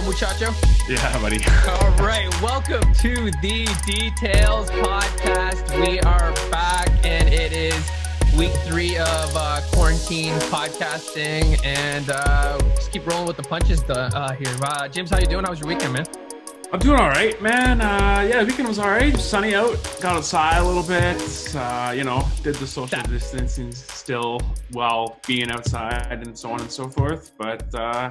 muchacho? Yeah, buddy. All right, welcome to the Details Podcast. We are back, and it is week 3 of quarantine podcasting, and just keep rolling with the punches here. James, how you doing? How was your weekend, man? I'm doing all right, man. Yeah, the weekend was all right. Sunny out. Got outside a little bit. Did the social distancing still while being outside and so on and so forth. But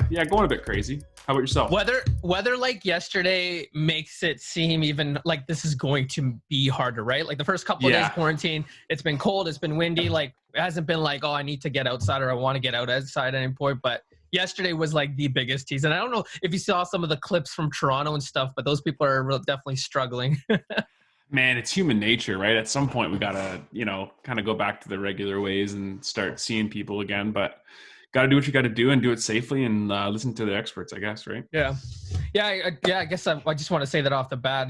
yeah, going a bit crazy. How about yourself? Weather like yesterday makes it seem even like this is going to be harder, right? Like the first couple of days of quarantine, it's been cold, it's been windy. Like it hasn't been like, oh, I need to get outside or I want to get outside at any point. But yesterday was like the biggest tease. And I don't know if you saw some of the clips from Toronto and stuff, but those people are definitely struggling. Man, it's human nature, right? At some point we got to, kind of go back to the regular ways and start seeing people again. But got to do what you got to do and do it safely and listen to the experts, I guess, right? Yeah. I guess I just want to say that off the bat,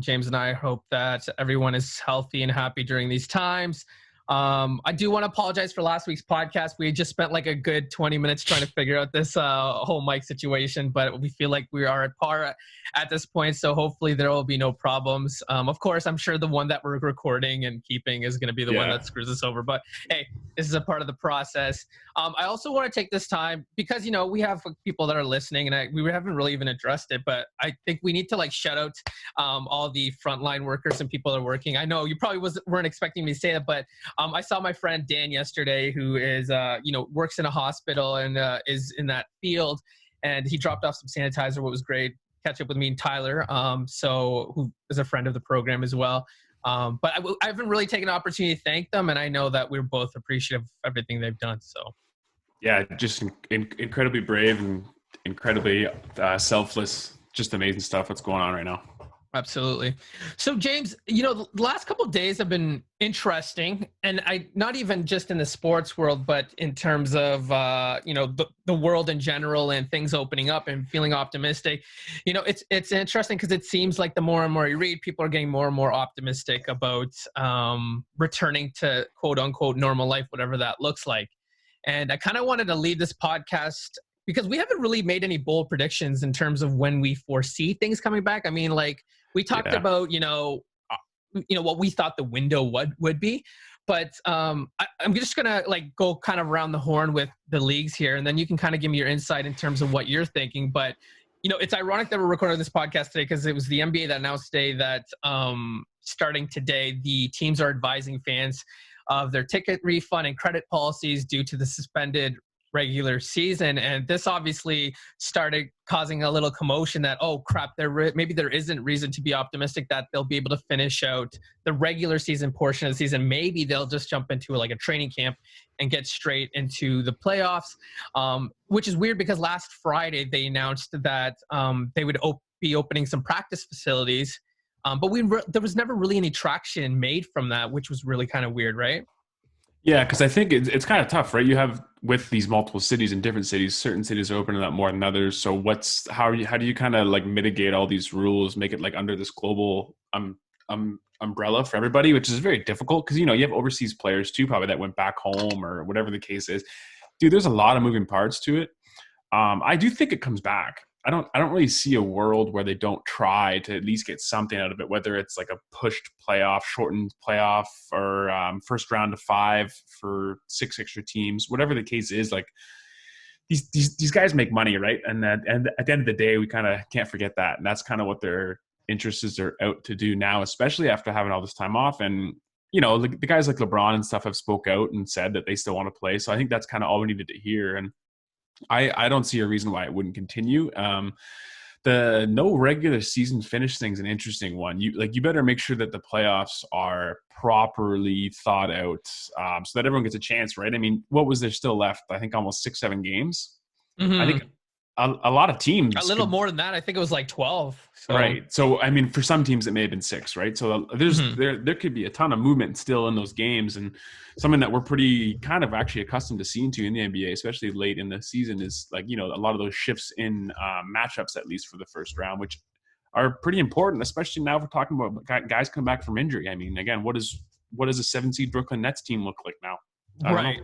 James and I hope that everyone is healthy and happy during these times. I do want to apologize for last week's podcast. We just spent like a good 20 minutes trying to figure out this whole mic situation, but we feel like we are at par at this point. So hopefully there will be no problems. Of course, I'm sure the one that we're recording and keeping is going to be the one that screws us over. But hey, this is a part of the process. I also want to take this time because, we have people that are listening and we haven't really even addressed it, but I think we need to like shout out all the frontline workers and people that are working. I know you probably weren't expecting me to say that, but I saw my friend Dan yesterday, who is, works in a hospital and is in that field, and he dropped off some sanitizer. What was great, catch up with me and Tyler, who is a friend of the program as well. But I haven't really taken an opportunity to thank them, and I know that we're both appreciative of everything they've done. So, yeah, just incredibly brave and incredibly selfless. Just amazing stuff that's going on right now. Absolutely. So James, the last couple of days have been interesting, and not even just in the sports world, but in terms of, the world in general and things opening up and feeling optimistic. It's interesting because it seems like the more and more you read, people are getting more and more optimistic about returning to quote unquote normal life, whatever that looks like. And I kind of wanted to lead this podcast because we haven't really made any bold predictions in terms of when we foresee things coming back. I mean, like we talked about, what we thought the window would be, but I'm just going to like go kind of around the horn with the leagues here. And then you can kind of give me your insight in terms of what you're thinking. But, it's ironic that we're recording this podcast today because it was the NBA that announced today that starting today, the teams are advising fans of their ticket refund and credit policies due to the suspended regular season. And this obviously started causing a little commotion that, oh crap, maybe there isn't reason to be optimistic that they'll be able to finish out the regular season portion of the season. Maybe they'll just jump into like a training camp and get straight into the playoffs, which is weird because last Friday they announced that they would be opening some practice facilities, but there was never really any traction made from that, which was really kind of weird, right? Yeah, because I think it's kind of tough, right? You have with these multiple cities in different cities, certain cities are opening up more than others. So how do you kind of like mitigate all these rules, make it like under this global umbrella for everybody, which is very difficult because you have overseas players too, probably that went back home or whatever the case is. Dude, there's a lot of moving parts to it. I do think it comes back. I don't really see a world where they don't try to at least get something out of it, whether it's like a pushed playoff, shortened playoff, or first round to 5 for 6 extra teams, whatever the case is. Like these guys make money, right? And at the end of the day, we kind of can't forget that, and that's kind of what their interests are out to do now, especially after having all this time off. And the guys like LeBron and stuff have spoke out and said that they still want to play. So I think that's kind of all we needed to hear. And I don't see a reason why it wouldn't continue. The no regular season finish thing's an interesting one. You better make sure that the playoffs are properly thought out, so that everyone gets a chance, right? I mean, what was there still left? I think almost 6-7 games. Mm-hmm. I think a lot of teams. A little more than that. I think it was like 12. So. Right. So, I mean, for some teams, it may have been 6, right? So there could be a ton of movement still in those games. And something that we're pretty kind of actually accustomed to seeing in the NBA, especially late in the season, is like, a lot of those shifts in matchups, at least for the first round, which are pretty important, especially now if we're talking about guys coming back from injury. I mean, again, what does a 7 seed Brooklyn Nets team look like now? Right.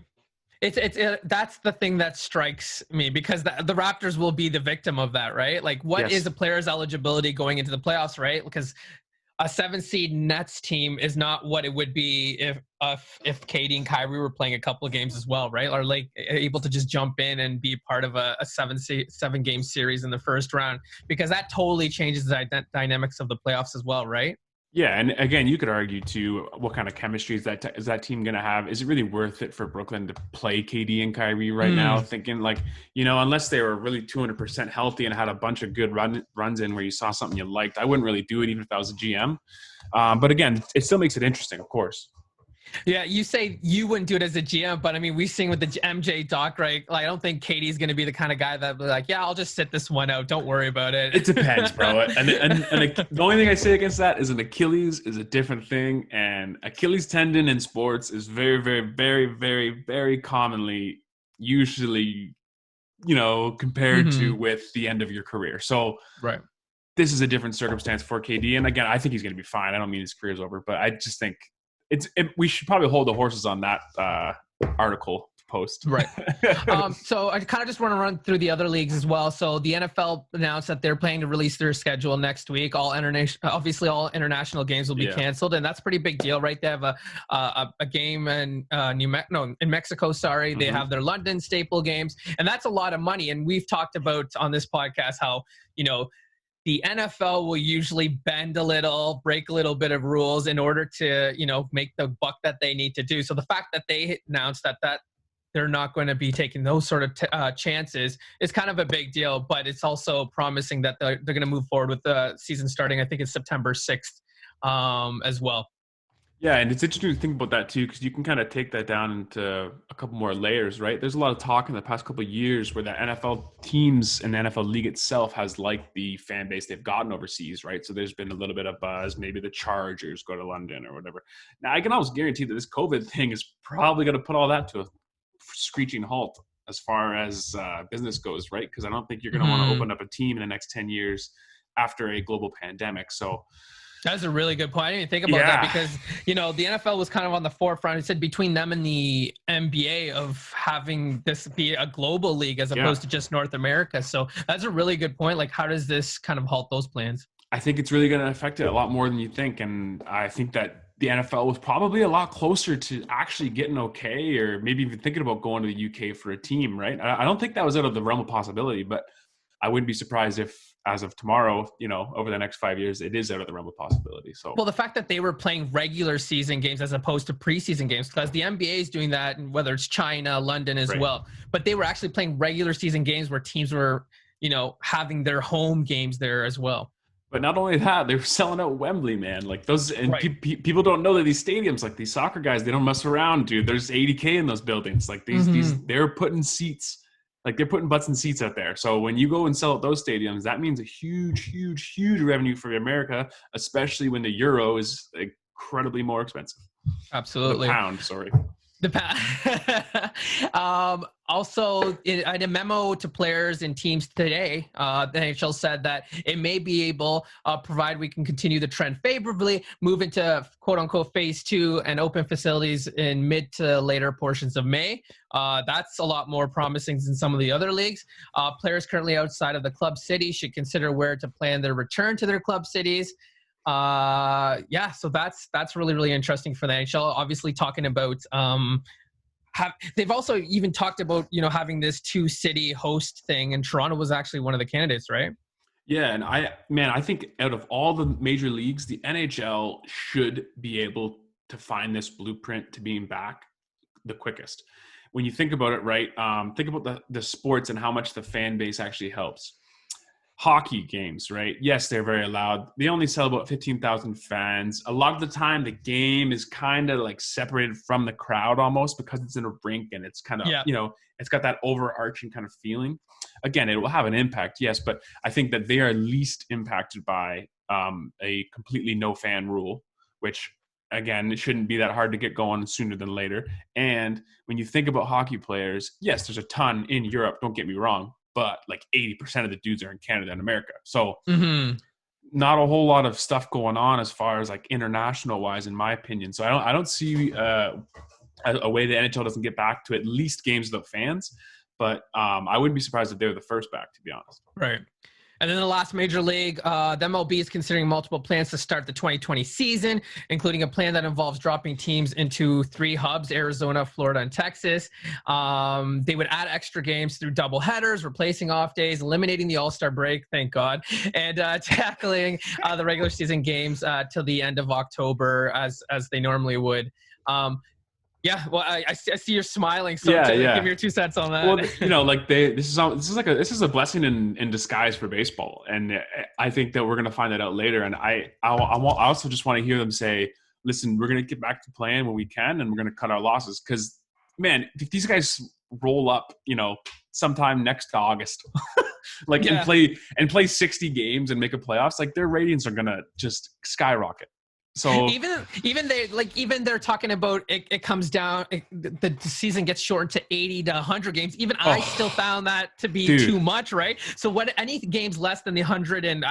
That's the thing that strikes me, because the Raptors will be the victim of that, right? Like, what is a player's eligibility going into the playoffs, right? Because a 7 seed Nets team is not what it would be if KD and Kyrie were playing a couple of games as well, right? Or like able to just jump in and be part of a 7 game series in the first round, because that totally changes the dynamics of the playoffs as well, right? Yeah, and again, you could argue too, what kind of chemistry is that team going to have? Is it really worth it for Brooklyn to play KD and Kyrie right now? Thinking like, unless they were really 200% healthy and had a bunch of good runs in where you saw something you liked, I wouldn't really do it even if I was a GM. But again, it still makes it interesting, of course. Yeah, you say you wouldn't do it as a GM, but I mean, we've seen with the MJ doc, right? Like, I don't think KD's going to be the kind of guy that be like, yeah, I'll just sit this one out. Don't worry about it. It depends, bro. And the only thing I say against that is an Achilles is a different thing. And Achilles tendon in sports is very, very, very, very, very commonly usually, compared to with the end of your career. So right. This is a different circumstance for KD. And again, I think he's going to be fine. I don't mean his career's over, but I just think we should probably hold the horses on that article post. Right. So I kind of just want to run through the other leagues as well. So the NFL announced that they're planning to release their schedule next week. All international games will be canceled, and that's a pretty big deal, right? They have a game in in Mexico. Sorry, they have their London staple games, and that's a lot of money. And we've talked about on this podcast how the NFL will usually bend a little, break a little bit of rules in order to, make the buck that they need to do. So the fact that they announced that they're not going to be taking those sort of chances is kind of a big deal, but it's also promising that they're going to move forward with the season starting, I think it's September 6th as well. Yeah, and it's interesting to think about that too, because you can kind of take that down into a couple more layers, right? There's a lot of talk in the past couple of years where the NFL teams and the NFL league itself has liked the fan base they've gotten overseas, right? So there's been a little bit of buzz. Maybe the Chargers go to London or whatever. Now, I can almost guarantee that this COVID thing is probably going to put all that to a screeching halt as far as business goes, right? Because I don't think you're going to want to open up a team in the next 10 years after a global pandemic. So that's a really good point. I didn't even think about that, because, the NFL was kind of on the forefront. It said between them and the NBA of having this be a global league as opposed to just North America. So that's a really good point. Like, how does this kind of halt those plans? I think it's really going to affect it a lot more than you think. And I think that the NFL was probably a lot closer to actually getting okay, or maybe even thinking about going to the UK for a team, right? I don't think that was out of the realm of possibility, but I wouldn't be surprised if, as of tomorrow, over the next 5 years, it is out of the realm of possibility. So, well, the fact that they were playing regular season games as opposed to preseason games, because the NBA is doing that, and whether it's China, London as well, but they were actually playing regular season games where teams were, having their home games there as well. But not only that, they were selling out Wembley, man. Like those, and people don't know that these stadiums, like these soccer guys, they don't mess around, dude. There's 80K in those buildings. Like these, they're putting seats. Like they're putting butts in seats out there. So when you go and sell at those stadiums, that means a huge, huge, huge revenue for America, especially when the euro is incredibly more expensive. Absolutely. The pound, sorry. The also, in a memo to players and teams today, the NHL said that it may be able, provided we can continue the trend favorably, move into quote-unquote phase 2 and open facilities in mid to later portions of May. That's a lot more promising than some of the other leagues. Players currently outside of the club city should consider where to plan their return to their club cities. So that's really, really interesting for the NHL. Obviously talking about, they've also even talked about, having this 2-city host thing, and Toronto was actually one of the candidates, right? Yeah. And I think out of all the major leagues, the NHL should be able to find this blueprint to being back the quickest. When you think about it, right? Think about the sports and how much the fan base actually helps. Hockey games, right? Yes, they're very loud. They only sell about 15,000 fans. A lot of the time, the game is kind of like separated from the crowd almost, because it's in a rink and it's kind of, it's got that overarching kind of feeling. Again, it will have an impact, yes, but I think that they are least impacted by a completely no fan rule, which, again, it shouldn't be that hard to get going sooner than later. And when you think about hockey players, yes, there's a ton in Europe, don't get me wrong, but like 80% of the dudes are in Canada and America. So not a whole lot of stuff going on as far as like international wise, in my opinion. So I don't see a way the NHL doesn't get back to at least games without fans. But I wouldn't be surprised if they were the first back, to be honest. Right. And then the last major league, the MLB is considering multiple plans to start the 2020 season, including a plan that involves dropping teams into 3 hubs, Arizona, Florida, and Texas. They would add extra games through double headers, replacing off days, eliminating the All-Star break, thank God, and tackling the regular season games till the end of October as they normally would. Yeah, well, I see you're smiling. So give your 2 cents on that. Well, like this is a blessing in disguise for baseball, and I think that we're going to find that out later. And I also just want to hear them say, "Listen, we're going to get back to playing when we can, and we're going to cut our losses." Because, man, if these guys roll up, sometime next August, and play 60 games and make a playoffs, like their ratings are going to just skyrocket. So even they're talking about it comes down, the season gets shortened to 80 to 100 games. Even I still found that to be too much, right? So any games less than the 100 and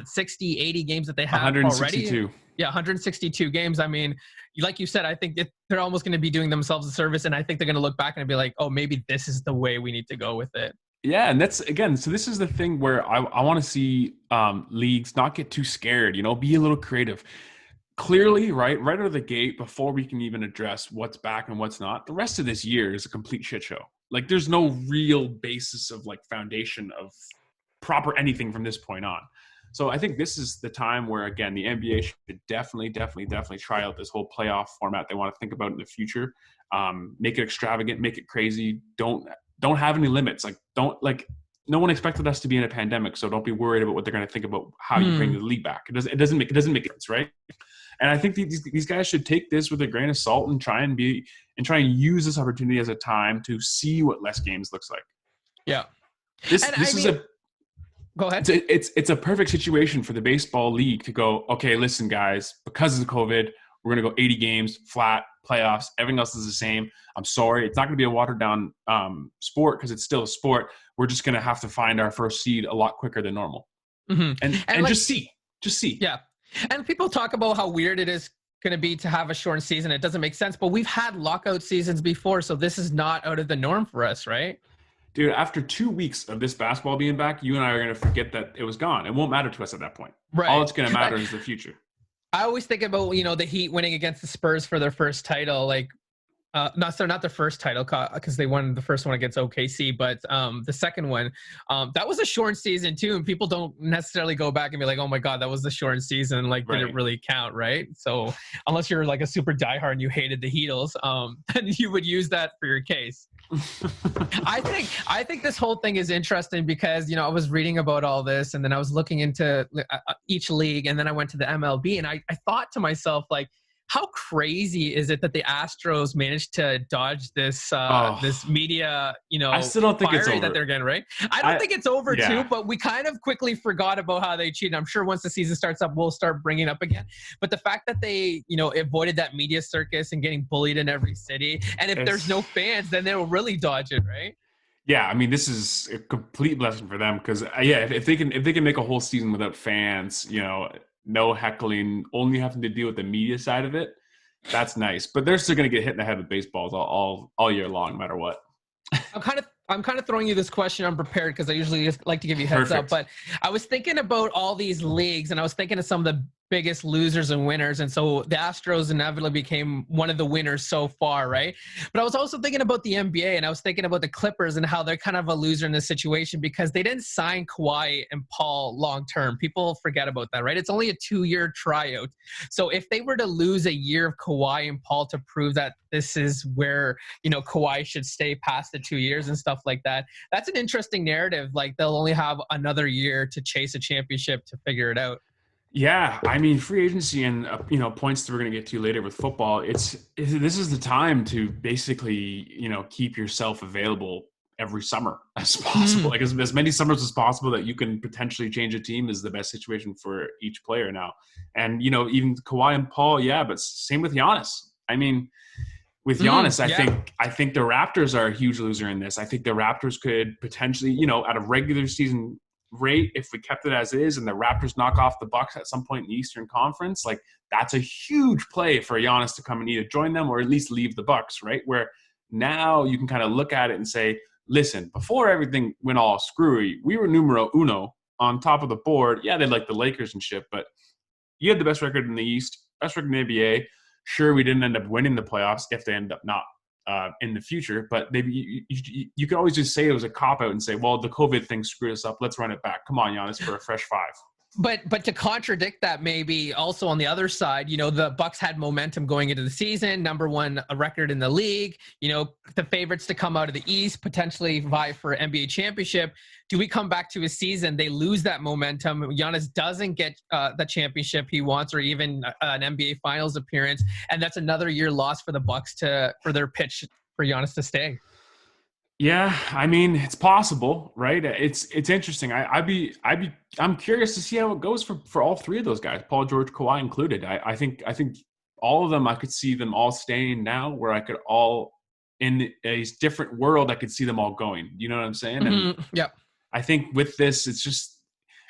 60, 80 games that they have 162. Already? Yeah, 162 games. I mean, like you said, I think they're almost going to be doing themselves a service, and I think they're going to look back and be like, oh, maybe this is the way we need to go with it. Yeah, and that's, again, so this is the thing where I want to see leagues not get too scared, be a little creative. Clearly, right out of the gate, before we can even address what's back and what's not, the rest of this year is a complete shit show. Like, there's no real basis of foundation of proper anything from this point on. So I think this is the time where, again, the NBA should definitely try out this whole playoff format they want to think about in the future. Make it extravagant, make it crazy. Don't have any limits. No one expected us to be in a pandemic, so don't be worried about what they're going to think about how you bring the league back. It doesn't make sense, right? And I think these guys should take this with a grain of salt and try and use this opportunity as a time to see what less games looks like. Yeah. Go ahead. It's a perfect situation for the baseball league to go, okay, listen, guys, because of COVID, we're going to go 80 games, flat, playoffs. Everything else is the same. I'm sorry. It's not going to be a watered down sport because it's still a sport. We're just going to have to find our first seed a lot quicker than normal. Mm-hmm. And just see. Yeah. And people talk about how weird it is going to be to have a shortened season. It doesn't make sense, but we've had lockout seasons before, so this is not out of the norm for us, right? Dude, after 2 weeks of this basketball being back, you and I are going to forget that it was gone. It won't matter to us at that point. Right. All that's going to matter is the future. I always think about, the Heat winning against the Spurs for their first title, not their first title because they won the first one against OKC, but the second one, that was a short season too, and people don't necessarily go back and be like, "Oh my God, that was the short season." Did it really count, right? So unless you're a super diehard and you hated the Heatles, then you would use that for your case. I think this whole thing is interesting because I was reading about all this, and then I was looking into each league, and then I went to the MLB, and I thought to myself, how crazy is it that the Astros managed to dodge this this media, I still don't think it's over. That they're getting, right? I don't think it's over too, but we kind of quickly forgot about how they cheated. I'm sure once the season starts up, we'll start bringing it up again. But the fact that they, avoided that media circus and getting bullied in every city, and if there's no fans, then they'll really dodge it, right? Yeah, I mean, this is a complete blessing for them because, if they can make a whole season without fans, no heckling, only having to deal with the media side of it, that's nice. But they're still going to get hit in the head with baseballs all year long, no matter what. I'm kind of throwing you this question unprepared because I usually just like to give you heads up. But I was thinking about all these leagues, and I was thinking of some of the biggest losers and winners. And so the Astros inevitably became one of the winners so far, right? But I was also thinking about the NBA, and I was thinking about the Clippers and how they're kind of a loser in this situation because they didn't sign Kawhi and Paul long-term. People forget about that, right? It's only a 2-year tryout. So if they were to lose a year of Kawhi and Paul to prove that this is where, Kawhi should stay past the 2 years and stuff like that, that's an interesting narrative. They'll only have another year to chase a championship to figure it out. Yeah, I mean, free agency and points that we're going to get to later with football. This is the time to basically keep yourself available every summer as possible. As many summers as possible that you can potentially change a team is the best situation for each player now. And even Kawhi and Paul, but same with Giannis. I mean, with Giannis, I think the Raptors are a huge loser in this. I think the Raptors could potentially, at a regular season rate if we kept it as is and the Raptors knock off the Bucks at some point in the Eastern Conference, like that's a huge play for Giannis to come and either join them or at least leave the Bucks, right? Where now you can kind of look at it and say, listen, before everything went all screwy, we were numero uno on top of the board. Yeah, they like the Lakers and shit, but you had the best record in the East, best record in the NBA. Sure, we didn't end up winning the playoffs if they end up not in the future, but maybe you could always just say it was a cop-out and say, well, the COVID thing screwed us up. Let's run it back. Come on, Giannis, for a fresh 5. But to contradict that, maybe also on the other side, the Bucks had momentum going into the season, number 1 record in the league, the favorites to come out of the East, potentially vie for NBA championship. Do we come back to a season, they lose that momentum, Giannis doesn't get the championship he wants or even an NBA Finals appearance, and that's another year lost for the Bucks for their pitch for Giannis to stay? Yeah, I mean, it's possible, right? It's interesting. I'm curious to see how it goes for all 3 of those guys, Paul George, Kawhi included. I think all of them, I could see them all staying now, where I could all in a different world, I could see them all going. You know what I'm saying? Mm-hmm. And yep. I think with this, it's just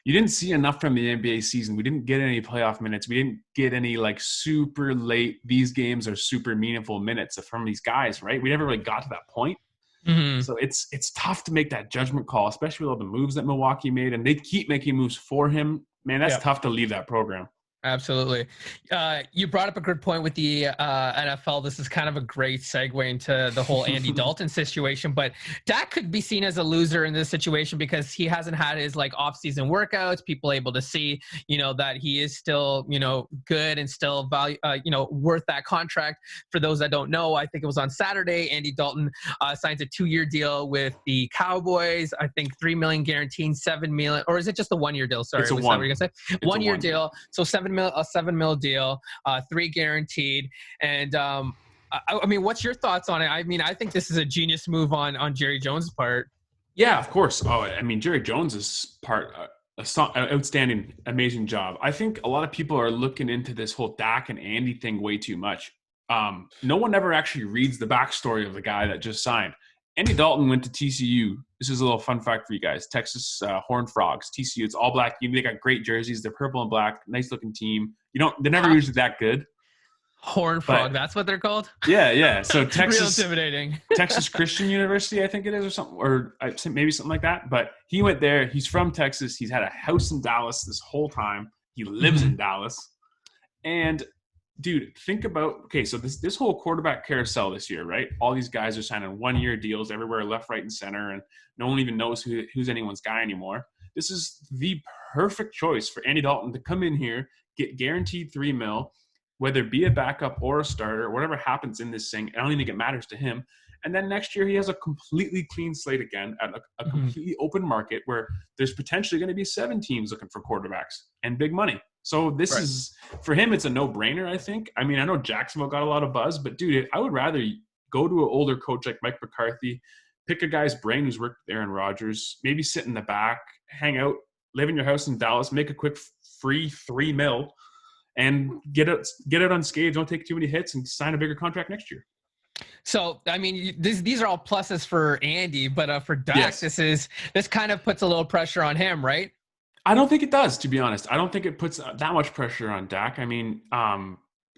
you didn't see enough from the NBA season. We didn't get any playoff minutes. We didn't get any like super late. These games are super meaningful minutes from these guys, right? We never really got to that point. Mm-hmm. So it's tough to make that judgment call, especially with all the moves that Milwaukee made, and they keep making moves for him. Man, that's tough to leave that program. Absolutely. You brought up a good point with the NFL. This is kind of a great segue into the whole Andy Dalton situation, but Dak could be seen as a loser in this situation because he hasn't had his off-season workouts. People able to see, that he is still, good and still value, worth that contract. For those that don't know, I think it was on Saturday, Andy Dalton signs a 2-year deal with the Cowboys. I think $3 million guaranteed, $7 million, or is it just a 1-year deal? Sorry, it's a was one. that what you're gonna say? 1-year deal. So a $7 million deal, 3 guaranteed. And I mean, what's your thoughts on it? I mean, I think this is a genius move on Jerry Jones' part. Yeah, of course. Oh, I mean, Jerry Jones's part, outstanding, amazing job. I think a lot of people are looking into this whole Dak and Andy thing way too much. No one ever actually reads the backstory of the guy that just signed. Andy Dalton went to TCU. This is a little fun fact for you guys. Texas Horned Frogs, TCU. It's all black. They got great jerseys. They're purple and black. Nice looking team. They're never usually that good. Horned Frog, that's what they're called? Yeah. So Texas, real intimidating. Texas Christian University, I think it is, or something, or maybe something like that. But he went there. He's from Texas. He's had a house in Dallas this whole time. He lives in Dallas. And dude, think about, okay, so this whole quarterback carousel this year, right? All these guys are signing 1-year deals everywhere, left, right, and center, and no one even knows who's anyone's guy anymore. This is the perfect choice for Andy Dalton to come in here, get guaranteed $3 million, whether it be a backup or a starter, whatever happens in this thing. I don't even think it matters to him. And then next year he has a completely clean slate again at a completely open market where there's potentially going to be 7 teams looking for quarterbacks and big money. So this is, for him, it's a no-brainer, I think. I mean, I know Jacksonville got a lot of buzz, but dude, I would rather go to an older coach like Mike McCarthy, pick a guy's brain who's worked with Aaron Rodgers, maybe sit in the back, hang out, live in your house in Dallas, make a quick free $3 million, and get it unscathed. Don't take too many hits and sign a bigger contract next year. So, I mean, these are all pluses for Andy, but for Dak, this kind of puts a little pressure on him, right? I don't think it does, to be honest. I don't think it puts that much pressure on Dak. I mean,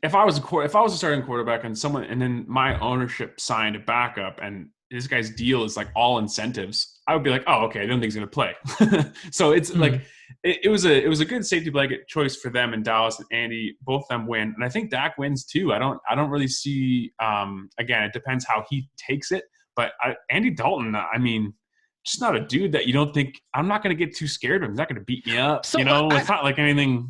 if I was a starting quarterback and then my ownership signed a backup and this guy's deal is like all incentives, I would be like, oh, okay, I don't think he's going to play. So it's like it was a good safety blanket choice for them, and Dallas and Andy, both of them win, and I think Dak wins too. I don't really see. Again, it depends how he takes it, but Andy Dalton, I mean, just not a dude that you don't think, I'm not going to get too scared of him. He's not going to beat me up. So it's not like anything.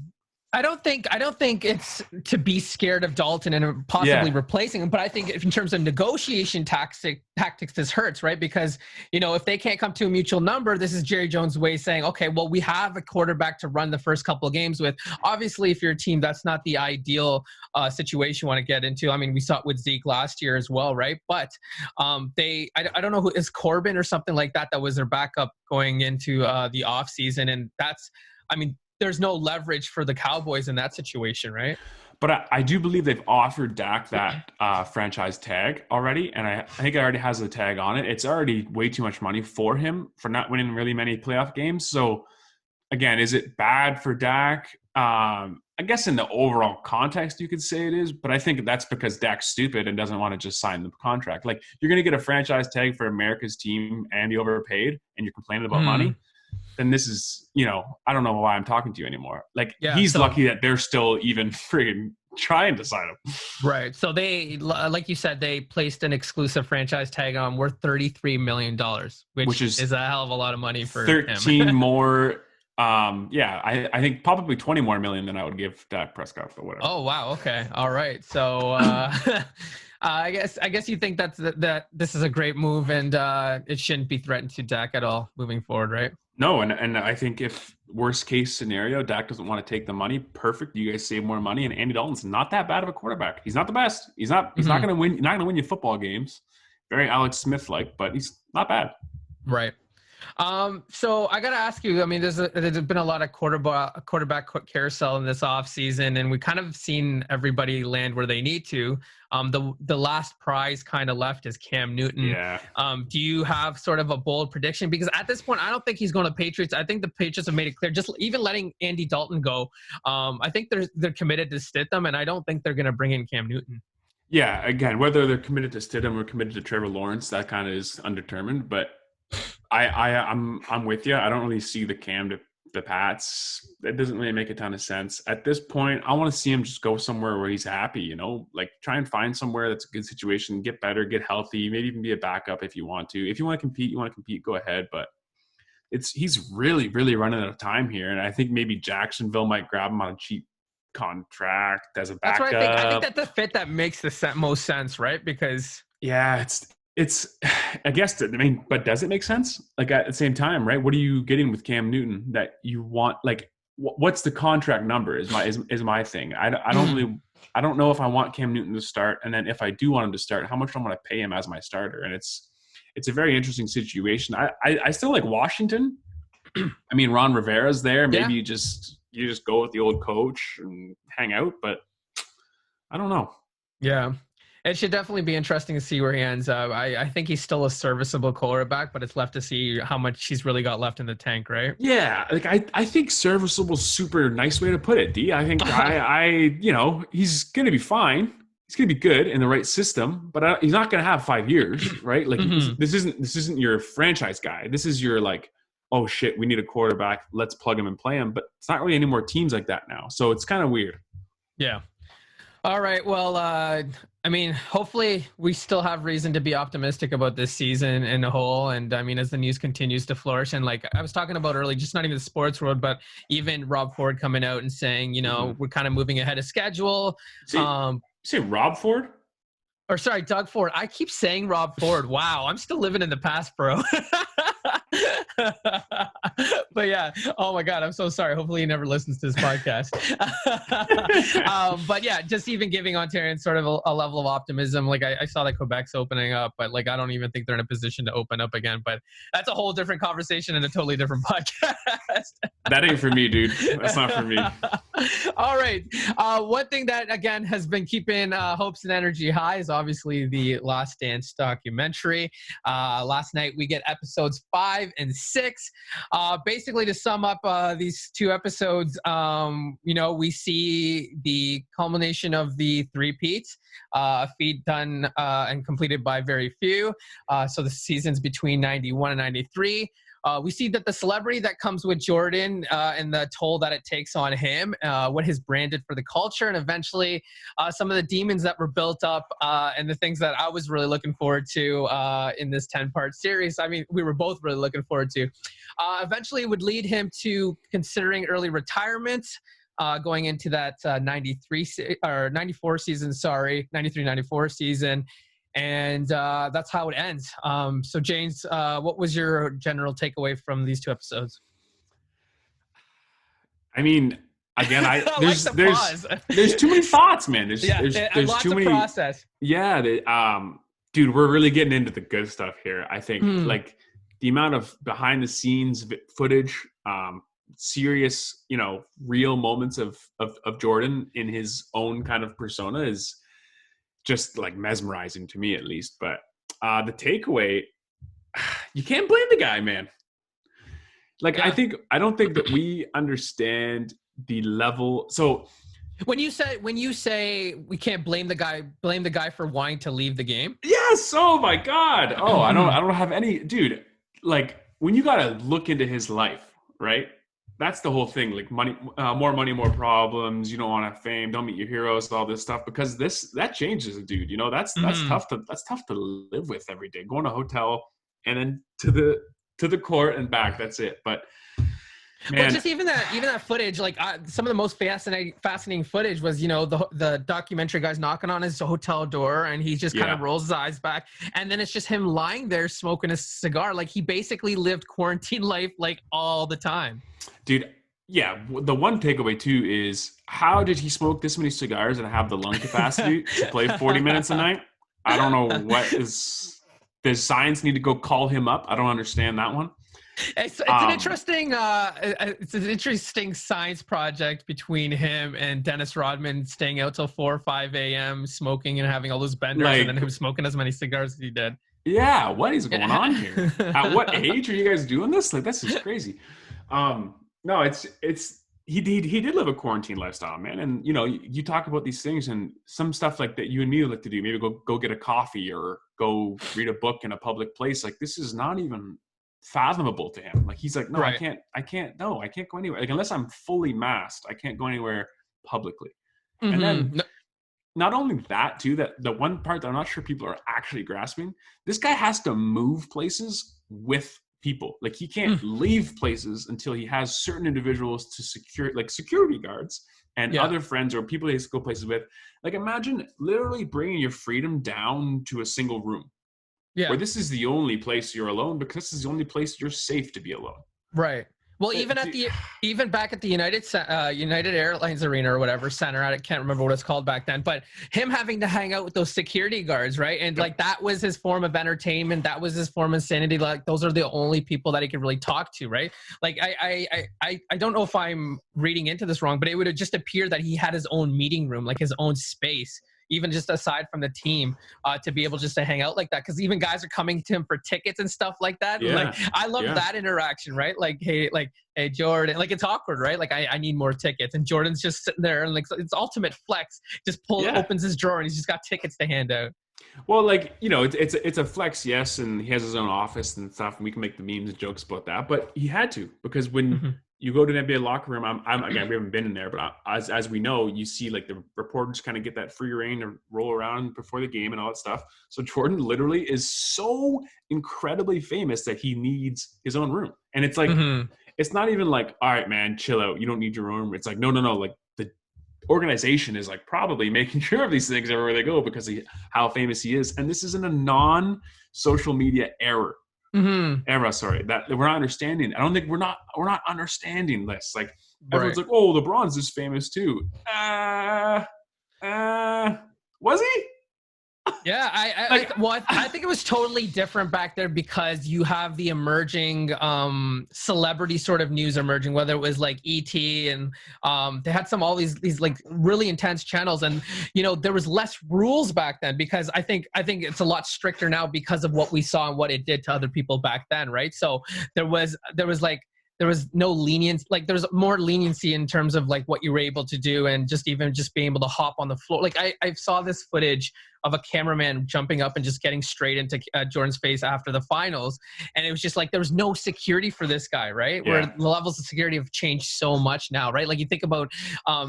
I don't think it's to be scared of Dalton and possibly replacing him, but I think in terms of negotiation tactics, this hurts, right? Because, if they can't come to a mutual number, this is Jerry Jones' way saying, okay, well, we have a quarterback to run the first couple of games with. Obviously, if you're a team, that's not the ideal situation you want to get into. I mean, we saw it with Zeke last year as well, right? But I don't know who is Corbin or something like that was their backup going into the offseason. And there's no leverage for the Cowboys in that situation, right? But I do believe they've offered Dak that franchise tag already, and I think it already has the tag on it. It's already way too much money for him for not winning really many playoff games. So again, is it bad for Dak? I guess in the overall context, you could say it is, but I think that's because Dak's stupid and doesn't want to just sign the contract. Like, you're going to get a franchise tag for America's team and you overpaid and you're complaining about money. Then this is, I don't know why I'm talking to you anymore. Like, he's lucky that they're still even friggin' trying to sign him. Right. So they, like you said, they placed an exclusive franchise tag on worth $33 million, which is a hell of a lot of money for 13 him. more. I think probably 20 more million than I would give Dak Prescott, but whatever. Oh, wow. Okay. All right. So I guess you think that this is a great move and it shouldn't be threatened to Dak at all moving forward, right? No, and I think if worst case scenario, Dak doesn't want to take the money, perfect. You guys save more money, and Andy Dalton's not that bad of a quarterback. He's not the best. He's not going to win. He's not going to win you football games. Very Alex Smith like, but he's not bad. Right. So I got to ask you, I mean, there's been a lot of quarterback carousel in this offseason, and we kind of seen everybody land where they need to. The last prize kind of left is Cam Newton. Yeah. Do you have sort of a bold prediction? Because at this point, I don't think he's going to Patriots. I think the Patriots have made it clear, just even letting Andy Dalton go. I think they're committed to Stidham, and I don't think they're going to bring in Cam Newton. Yeah. Again, whether they're committed to Stidham or committed to Trevor Lawrence, that kind of is undetermined, but I'm with you. I don't really see the Cam to the Pats. It doesn't really make a ton of sense. At this point, I want to see him just go somewhere where he's happy, like try and find somewhere that's a good situation, get better, get healthy, maybe even be a backup if you want to. If you want to compete, go ahead. But he's really, really running out of time here. And I think maybe Jacksonville might grab him on a cheap contract as a backup. That's what I think that's the fit that makes the most sense, right? Because it's I guess, but does it make sense? Like, at the same time, right? What are you getting with Cam Newton that you want? Like, what's the contract number is my thing. I don't know if I want Cam Newton to start. And then if I do want him to start, how much do I want to pay him as my starter? And it's a very interesting situation. I still like Washington. I mean, Ron Rivera's there. Maybe you just go with the old coach and hang out, but I don't know. Yeah. It should definitely be interesting to see where he ends up. I think he's still a serviceable quarterback, but it's left to see how much he's really got left in the tank, right? Yeah, like I think serviceable, super nice way to put it, D. I think he's going to be fine. He's going to be good in the right system, but he's not going to have 5 years, right? Like this isn't your franchise guy. This is your like, oh shit, we need a quarterback. Let's plug him and play him. But it's not really any more teams like that now, so it's kind of weird. Yeah. All right. Well, I mean, hopefully we still have reason to be optimistic about this season in a whole. And I mean, as the news continues to flourish, and like I was talking about earlier, just not even the sports world, but even Rob Ford coming out and saying, we're kind of moving ahead of schedule. Say Rob Ford? Or sorry, Doug Ford. I keep saying Rob Ford. Wow. I'm still living in the past, bro. But yeah, oh my God, I'm so sorry. Hopefully he never listens to this podcast. But yeah, just even giving Ontarians sort of a level of optimism. Like I saw that Quebec's opening up, but like I don't even think they're in a position to open up again. But that's a whole different conversation and a totally different podcast. That ain't for me, dude. That's not for me. All right. One thing that, again, has been keeping hopes and energy high is obviously the Last Dance documentary. Last night, we get episodes 5 and 6. Basically, to sum up these 2 episodes, we see the culmination of the three-peats, a feat done and completed by very few. So the seasons between 91 and 93. We see that the celebrity that comes with Jordan and the toll that it takes on him, what his brand did for the culture, and eventually some of the demons that were built up and the things that I was really looking forward to in this 10-part series. I mean, we were both really looking forward to. Eventually would lead him to considering early retirement, going into that 94 season, 93-94 season. And that's how it ends. So, James, what was your general takeaway from these 2 episodes? I mean, again, there's too many thoughts, man. There's lots too many. Process. Yeah, dude, we're really getting into the good stuff here. I think like the amount of behind the scenes footage, serious, real moments of Jordan in his own kind of persona is just like mesmerizing to me, at least. But the takeaway, you can't blame the guy, man. Like, Yeah. I don't think that we understand the level. So When you say we can't blame the guy for wanting to leave the game. yes, oh my God. Oh, I don't have any, dude. Like, when you gotta look into his life, right? That's the whole thing. Like, more money, more problems. You don't want to have fame. Don't meet your heroes. All this stuff, because that changes a dude. You know, that's tough to live with every day. Going to a hotel and then to the court and back. That's it. But man, well, just even that footage, like some of the most fascinating footage was, the documentary guy's knocking on his hotel door and he just kind of rolls his eyes back, and then it's just him lying there smoking a cigar. Like, he basically lived quarantine life like all the time. Dude, yeah. The one takeaway too is, how did he smoke this many cigars and have the lung capacity to play 40 minutes a night? I don't know what is. Does science need to go call him up? I don't understand that one. It's an interesting science project between him and Dennis Rodman, staying out till 4 or 5 a.m. smoking and having all those benders, and then him smoking as many cigars as he did. Yeah, what is going on here? At what age are you guys doing this? Like, this is crazy. No, he did live a quarantine lifestyle, man. And you talk about these things and some stuff like that you and me like to do. Maybe go get a coffee or go read a book in a public place. Like, this is not even fathomable to him. Like, he's like, no, right. I can't go anywhere. Like, unless I'm fully masked, I can't go anywhere publicly. And then not only that too, that the one part that I'm not sure people are actually grasping, this guy has to move places with people. Like, he can't leave places until he has certain individuals to secure, like security guards and other friends or people he has to go places with. Like, imagine literally bringing your freedom down to a single room. Yeah. Where this is the only place you're alone, because this is the only place you're safe to be alone. Right. Well, even back at the United Airlines Arena or whatever center, I can't remember what it's called back then, but him having to hang out with those security guards, right? And like, that was his form of entertainment. That was his form of sanity. Like, those are the only people that he could really talk to, right? Like, I don't know if I'm reading into this wrong, but it would have just appeared that he had his own meeting room, like his own space, even just aside from the team, to be able just to hang out like that. Because even guys are coming to him for tickets and stuff like that. Yeah. Like, I love that interaction, right? Like, hey, Jordan, like, it's awkward, right? Like, I need more tickets. And Jordan's just sitting there and like, it's ultimate flex. Just opens his drawer and he's just got tickets to hand out. Well, like, it's a flex, yes. And he has his own office and stuff, and we can make the memes and jokes about that. But he had to, because when you go to an NBA locker room, again, we haven't been in there, but as we know, you see like the reporters kind of get that free reign to roll around before the game and all that stuff. So Jordan literally is so incredibly famous that he needs his own room. And it's like, it's not even like, all right, man, chill out, you don't need your own room. It's like, no. Like, the organization is like probably making sure of these things everywhere they go because of how famous he is. And this is in a non-social media era. Sorry, that we're not understanding. I don't think we're not understanding this. Like, everyone's like, oh, LeBron's is famous too. Was he? Yeah, I think it was totally different back there because you have the emerging celebrity sort of news emerging, whether it was like ET and they had all these like really intense channels, and there was less rules back then because I think it's a lot stricter now because of what we saw and what it did to other people back then, right? So there was no lenience, like there was more leniency in terms of like what you were able to do and just being able to hop on the floor. Like I saw this footage of a cameraman jumping up and just getting straight into Jordan's face after the finals. And it was just like, there was no security for this guy, right? Yeah. Where the levels of security have changed so much now, right? Like, you think about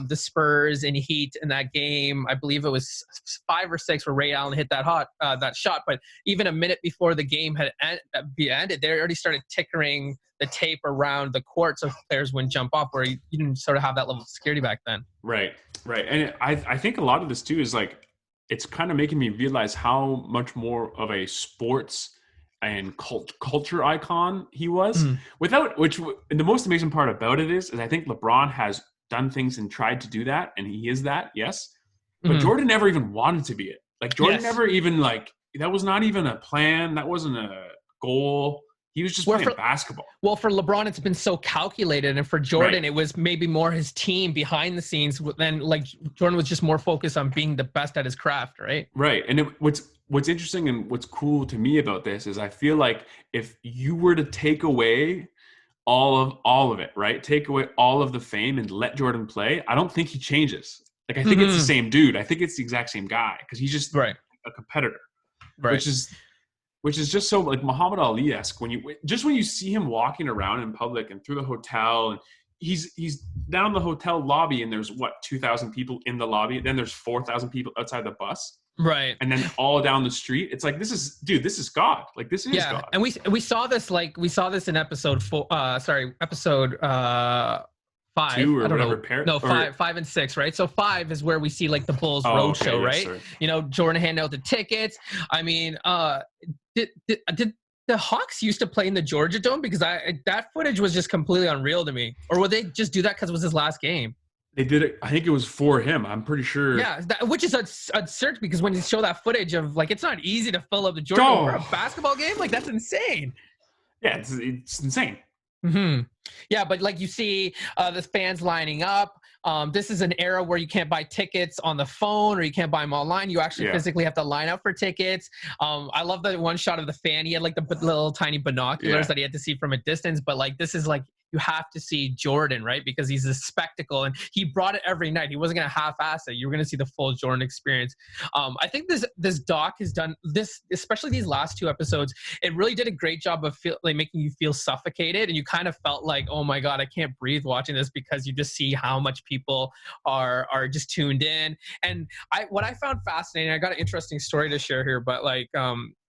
the Spurs and Heat in that game, I believe it was 5 or 6 where Ray Allen hit that shot. But even a minute before the game had ended, they already started tickering the tape around the court so players wouldn't jump off, where you didn't sort of have that level of security back then. Right. And I think a lot of this too is like, it's kind of making me realize how much more of a sports and culture icon he was. Which the most amazing part about it is I think LeBron has done things and tried to do that, and he is that, yes. But Jordan never even wanted to be it. Like, Jordan never even, like, that was not even a plan. That wasn't a goal. He was just playing basketball. Well, for LeBron, it's been so calculated. And for Jordan, it was maybe more his team behind the scenes. Then, like, Jordan was just more focused on being the best at his craft, right? Right. And what's interesting and what's cool to me about this is I feel like if you were to take away all of it, right? Take away all of the fame and let Jordan play. I don't think he changes. Like, I think it's the same dude. I think it's the exact same guy because he's just Right. a competitor, Right. which is just so like Muhammad Ali-esque when you see him walking around in public and through the hotel, and he's down the hotel lobby and there's 2,000 people in the lobby. Then there's 4,000 people outside the bus. Right. And then all down the street. It's like, this is God. Like, this is God. And we saw this in episode 5. 2 or I don't whatever. know. No, 5 and 6, right? So 5 is where we see like the Bulls roadshow, right? Sorry. You know, Jordan handing out the tickets. I mean, did the Hawks used to play in the Georgia Dome? Because that footage was just completely unreal to me. Or would they just do that because it was his last game? They did it. I think it was for him. I'm pretty sure. Yeah, which is absurd because when you show that footage of like, it's not easy to fill up the Jordan Dome for a basketball game. Like, that's insane. Yeah, it's insane. Mm-hmm. Yeah, but like you see the fans lining up. This is an era where you can't buy tickets on the phone or you can't buy them online. You actually physically have to line up for tickets. I love the one shot of the fan. He had like the little tiny binoculars that he had to see from a distance. But like, this is like, you have to see Jordan, right? Because he's a spectacle and he brought it every night. He wasn't going to half-ass it. You were going to see the full Jordan experience. I think this doc has done this, especially these last 2 episodes. It really did a great job of making you feel suffocated. And you kind of felt like, oh my God, I can't breathe watching this because you just see how much people are just tuned in. And what I found fascinating, I got an interesting story to share here, but like,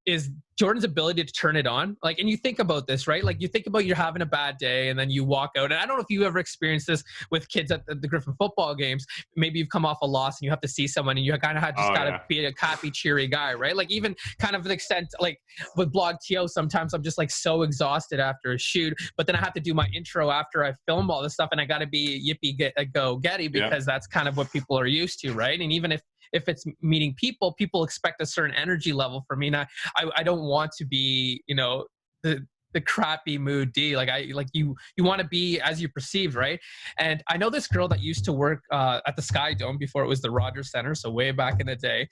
is Jordan's ability to turn it on. Like, and you think about this, right? Like, you think about you're having a bad day and then you walk out. And I don't know if you ever experienced this with kids at the Griffin football games. Maybe you've come off a loss and you have to see someone and you kind of gotta be a happy, cheery guy, right? Like, even kind of the extent, like with Blog TO, sometimes I'm just like so exhausted after a shoot, but then I have to do my intro after I film all this stuff and I got to be yippee go getty because that's kind of what people are used to, right? And even if it's meeting people expect a certain energy level from me. And I don't want to be, you know, the crappy mood D. Like you want to be as you perceive, right? And I know this girl that used to work at the Sky Dome before it was the Rogers Center, so way back in the day.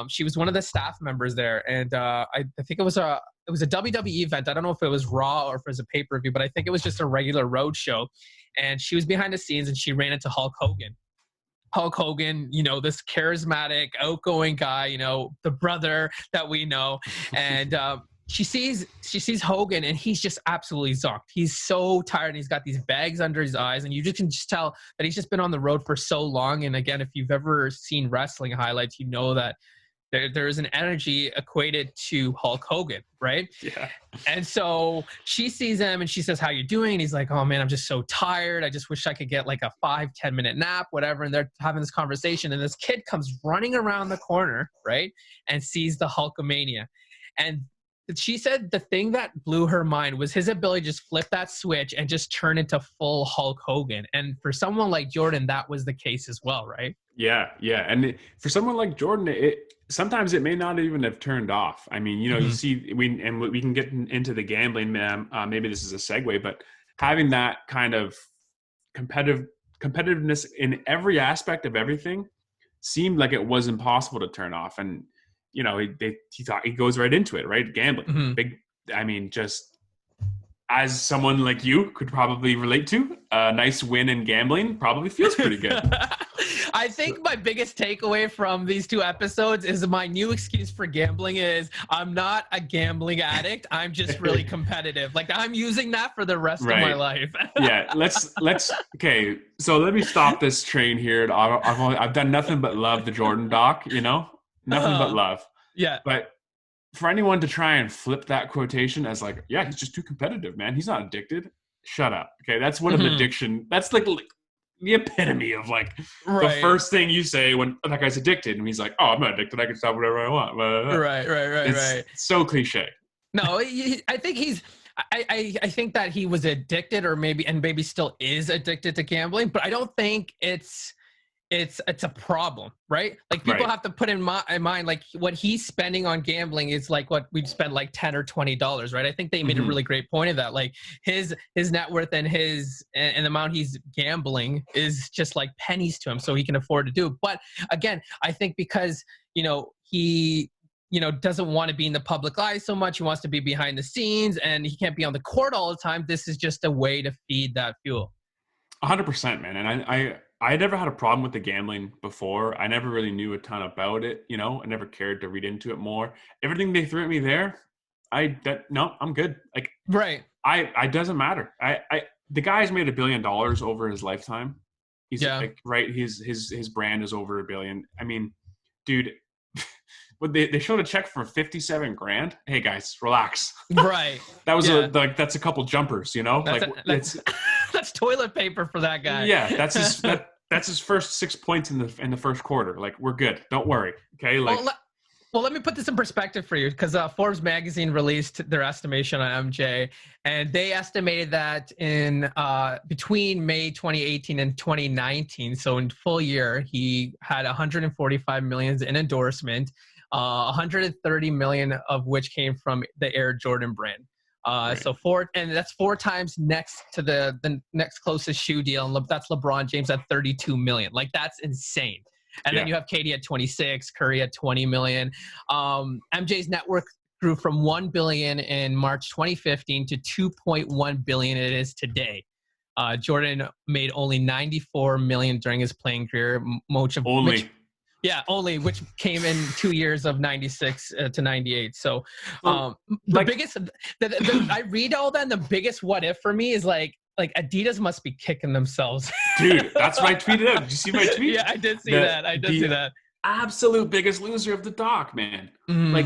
She was one of the staff members there, and I think it was a WWE event. I don't know if it was Raw or if it was a pay-per-view, but I think it was just a regular road show. And she was behind the scenes, and she ran into Hulk Hogan, you know, this charismatic, outgoing guy, you know, the brother that we know. And she sees Hogan and he's just absolutely zonked. He's so tired and he's got these bags under his eyes. And you can just tell that he's just been on the road for so long. And again, if you've ever seen wrestling highlights, you know that there is an energy equated to Hulk Hogan, right? Yeah. And so she sees him and she says, "How you doing?" And he's like, "Oh man, I'm just so tired. I just wish I could get like a 5-10 minute nap, whatever." And they're having this conversation and this kid comes running around the corner, right? And sees the Hulkamania. And she said the thing that blew her mind was his ability to just flip that switch and just turn into full Hulk Hogan. And for someone like Jordan, that was the case as well, right? Yeah. And for someone like Jordan, sometimes it may not even have turned off. I mean, you know, you see, we can get into the gambling, maybe this is a segue, but having that kind of competitiveness in every aspect of everything seemed like it was impossible to turn off. And, you know, he thought he goes right into it, right? Gambling. Big, I mean, just as someone like you could probably relate to, a nice win in gambling probably feels pretty good. I think my biggest takeaway from these 2 episodes is my new excuse for gambling is I'm not a gambling addict. I'm just really competitive. Like, I'm using that for the rest of my life. Yeah. Let's okay. So let me stop this train here. I've done nothing but love the Jordan doc, you know, nothing but love. Yeah. But for anyone to try and flip that quotation as like, yeah, he's just too competitive, man. He's not addicted. Shut up. Okay. That's what an addiction. That's like the epitome of like the first thing you say when that guy's addicted and he's like, "Oh, I'm not addicted. I can stop whatever I want." Right. It's so cliche. No, I think I think that he was addicted or maybe still is addicted to gambling, but I don't think it's a problem, right? Like, people have to put in mind, like, what he's spending on gambling is like what we'd spend like $10 or $20, right? I think they made a really great point of that. Like, his net worth and the amount he's gambling is just like pennies to him, so he can afford to do it. But again, I think because, you know, he doesn't want to be in the public eye so much. He wants to be behind the scenes, and he can't be on the court all the time. This is just a way to feed that fuel. 100%, man. And I never had a problem with the gambling before. I never really knew a ton about it. I never cared to read into it more. Everything they threw at me there, no, I'm good. Like, right. I doesn't matter. The guy's made $1 billion over his lifetime. He's like, right. His brand is over $1 billion. I mean, dude, but they showed a check for $57,000. Hey guys, relax. Right. That was that's a couple jumpers, That's toilet paper for that guy. Yeah, that's his first 6 points in the first quarter. Like, we're good. Don't worry. Okay. Like, well, let me put this in perspective for you, because Forbes magazine released their estimation on MJ, and they estimated that in between May 2018 and 2019, so in full year, he had 145 million in endorsement, 130 million of which came from the Air Jordan brand. Right. So that's 4 times next to the next closest shoe deal, and that's LeBron James at 32 million. Like, that's insane. And then you have KD at 26, Curry at 20 million. MJ's net worth grew from 1 billion in March 2015 to 2.1 billion it is today. Jordan made only 94 million during his playing career, which came in 2 years of 96 to 98. So biggest, I read all that, and the biggest what if for me is like Adidas must be kicking themselves. Dude, that's what I tweeted out. Did you see my tweet? Yeah, I did see that. I did see that. Absolute biggest loser of the doc, man. Mm. Like,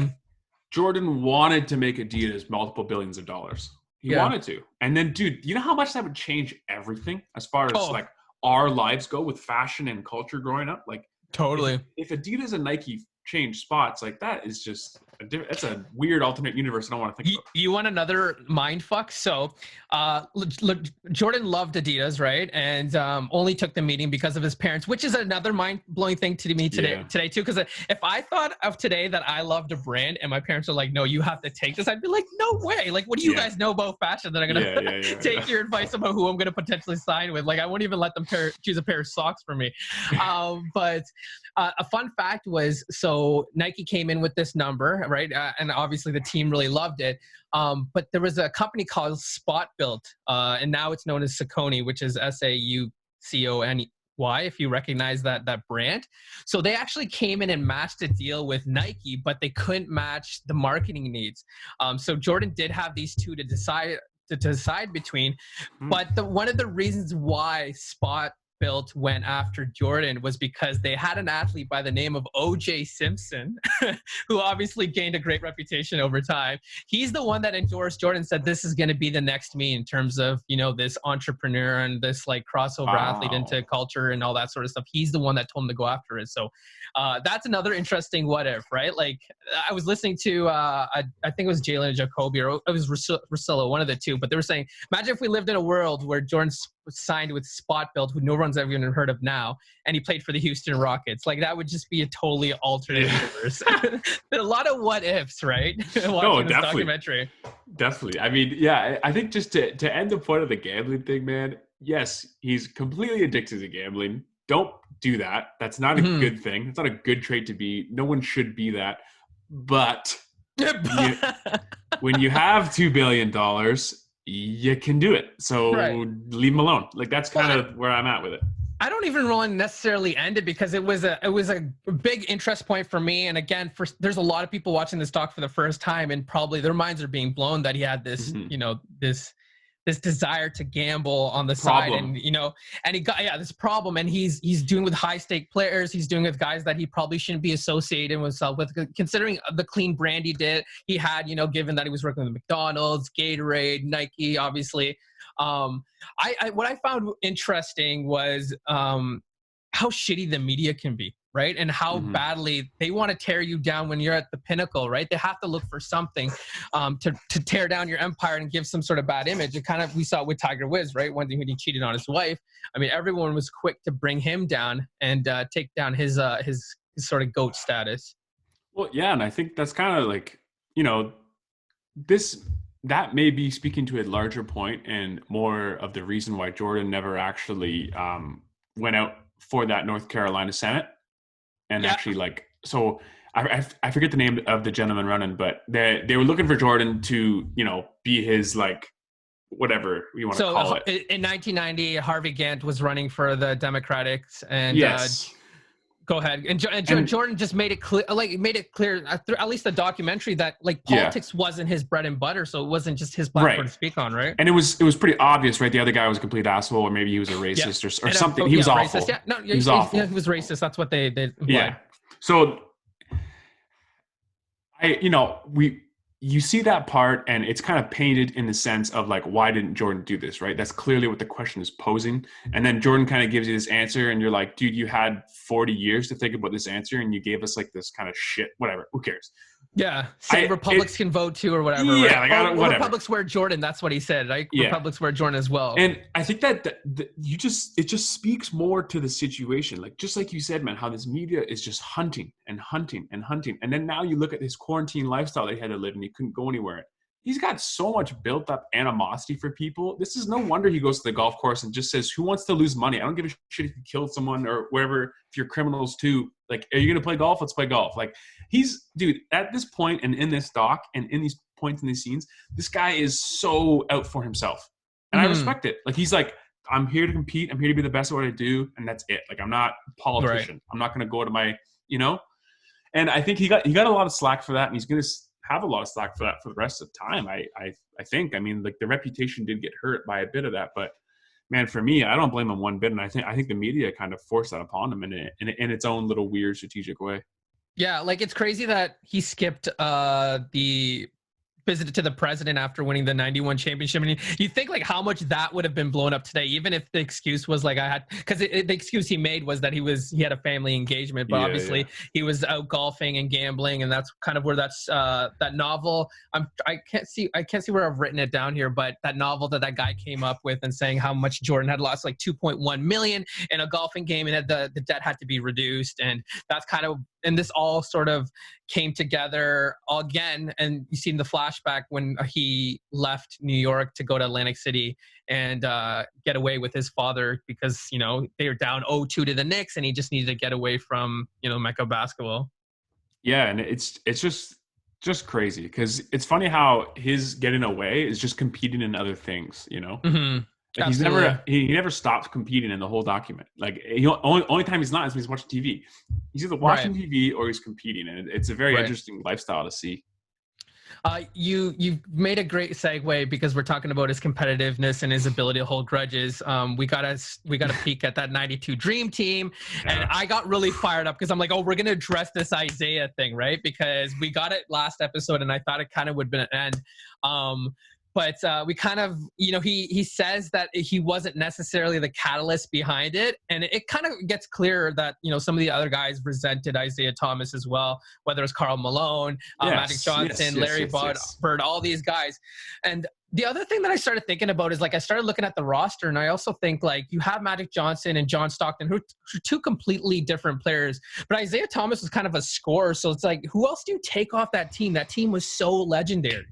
Jordan wanted to make Adidas multiple billions of dollars. He wanted to. And then, dude, you know how much that would change everything as far as like our lives go with fashion and culture growing up? Like, totally. If Adidas and Nike change spots, like, that is just that's a weird alternate universe I don't want to think about. You want another mind fuck? So Jordan loved Adidas, right? And only took the meeting because of his parents, which is another mind-blowing thing to me today too. Because if I thought of today that I loved a brand and my parents are like, no, you have to take this, I'd be like, no way. Like, what do you guys know about fashion that I'm going to take your advice about who I'm going to potentially sign with? Like, I wouldn't even let them choose a pair of socks for me. But a fun fact was, so Nike came in with this number, right? And obviously the team really loved it. But there was a company called Spot Built, and now it's known as Saucony, which is Saucony, if you recognize that brand. So they actually came in and matched a deal with Nike, but they couldn't match the marketing needs. So Jordan did have these two to decide between. But one of the reasons why Spot Built went after Jordan was because they had an athlete by the name of O.J. Simpson, who obviously gained a great reputation over time. He's the one that endorsed Jordan, said this is going to be the next me in terms of, this entrepreneur and this like crossover athlete into culture and all that sort of stuff. He's the one that told him to go after it. So that's another interesting what if, right? Like, I was listening to, I think it was Jalen Jacoby, or it was Russillo, one of the two, but they were saying, imagine if we lived in a world where Jordan signed with Spot Built, who no one's ever even heard of now, and he played for the Houston Rockets. Like, that would just be a totally alternate universe. There are a lot of what ifs, right? Watching this documentary. Definitely. I mean, yeah, I think just to end the point of the gambling thing, man, yes, he's completely addicted to gambling. Don't do that. That's not a good thing. It's not a good trait to be. No one should be that. But when you have $2 billion, you can do it. So leave him alone. Like, that's kind of where I'm at with it. I don't even want to necessarily end it, because it was a big interest point for me. And again, there's a lot of people watching this talk for the first time, and probably their minds are being blown that he had this, this desire to gamble on the side, and and he got this problem, and he's doing with high stake players. He's doing with guys that he probably shouldn't be associated with, considering the clean brand he had, given that he was working with McDonald's, Gatorade, Nike, obviously. What I found interesting was how shitty the media can be, right? And how badly they want to tear you down when you're at the pinnacle, right? They have to look for something to tear down your empire and give some sort of bad image. It kind of, we saw with Tiger Woods, right? When he cheated on his wife, I mean, everyone was quick to bring him down and take down his sort of GOAT status. Well, yeah, and I think that's kind of like, that may be speaking to a larger point and more of the reason why Jordan never actually went out for that North Carolina Senate. And actually, like, so I forget the name of the gentleman running, but they were looking for Jordan to, be his, like, whatever you want to call it. In 1990, Harvey Gantt was running for the Democrats, and Yes. go ahead. And Jordan just made it clear, at least the documentary, that like politics wasn't his bread and butter, so it wasn't just his platform to speak on, right? And it was pretty obvious, right? The other guy was a complete asshole, or maybe he was a racist or something. He was awful. Yeah, no, he was awful. Yeah, he was racist. That's what they implied. Yeah. So you see that part, and it's kind of painted in the sense of like, why didn't Jordan do this, right? That's clearly what the question is posing. And then Jordan kind of gives you this answer, and you're like, dude, you had 40 years to think about this answer, and you gave us like this kind of shit. Whatever, who cares? Yeah, Republics can vote too, or whatever. Yeah, right? Whatever. Republics wear Jordan. That's what he said, right? Yeah. Republics wear Jordan as well. And I think that it just speaks more to the situation. Like, just like you said, man, how this media is just hunting and hunting and hunting. And then now you look at his quarantine lifestyle that he had to live, and he couldn't go anywhere. He's got so much built up animosity for people. This is no wonder he goes to the golf course and just says, who wants to lose money? I don't give a shit if you killed someone or wherever, if you're criminals too. Like, are you going to play golf? Let's play golf. Like, dude, at this point and in this doc and in these points in these scenes, this guy is so out for himself. And I respect it. Like, he's like, I'm here to compete. I'm here to be the best at what I do. And that's it. Like, I'm not a politician. Right. I'm not going to go to my, and I think he got a lot of slack for that. And he's going to have a lot of slack for that for the rest of the time. I think, I mean, like, the reputation did get hurt by a bit of that, but man, for me, I don't blame him one bit. And I think the media kind of forced that upon him in its own little weird strategic way. Yeah. Like, it's crazy that he skipped the visit to the president after winning the 91 championship. And you think like how much that would have been blown up today, even if the excuse was like because the excuse he made was that he had a family engagement, but obviously he was out golfing and gambling, and that's kind of where that novel. I can't see where I've written it down here, but that novel that guy came up with and saying how much Jordan had lost, like 2.1 million in a golfing game, and that the debt had to be reduced, and that's kind of. And this all sort of came together again. And you see in the flashback when he left New York to go to Atlantic City and get away with his father because, they were down 0-2 to the Knicks, and he just needed to get away from, Mecca basketball. Yeah. And it's just crazy because it's funny how his getting away is just competing in other things, Mm-hmm. Like, he never stopped competing in the whole document. Like, only time he's not is when he's watching TV. He's either watching TV or he's competing, and it's a very interesting lifestyle to see. You've made a great segue because we're talking about his competitiveness and his ability to hold grudges. We got a peek at that 92 Dream Team, and I got really fired up because I'm like, oh, we're gonna address this Isaiah thing, right? Because we got it last episode, and I thought it kind of would be an end. But we kind of, he says that he wasn't necessarily the catalyst behind it. And it kind of gets clearer that, some of the other guys resented Isaiah Thomas as well, whether it's Karl Malone, Magic Johnson, Larry Bird, all these guys. And the other thing that I started thinking about is, like, I started looking at the roster, and I also think, like, you have Magic Johnson and John Stockton, who are two completely different players. But Isaiah Thomas was kind of a scorer. So it's like, who else do you take off that team? That team was so legendary.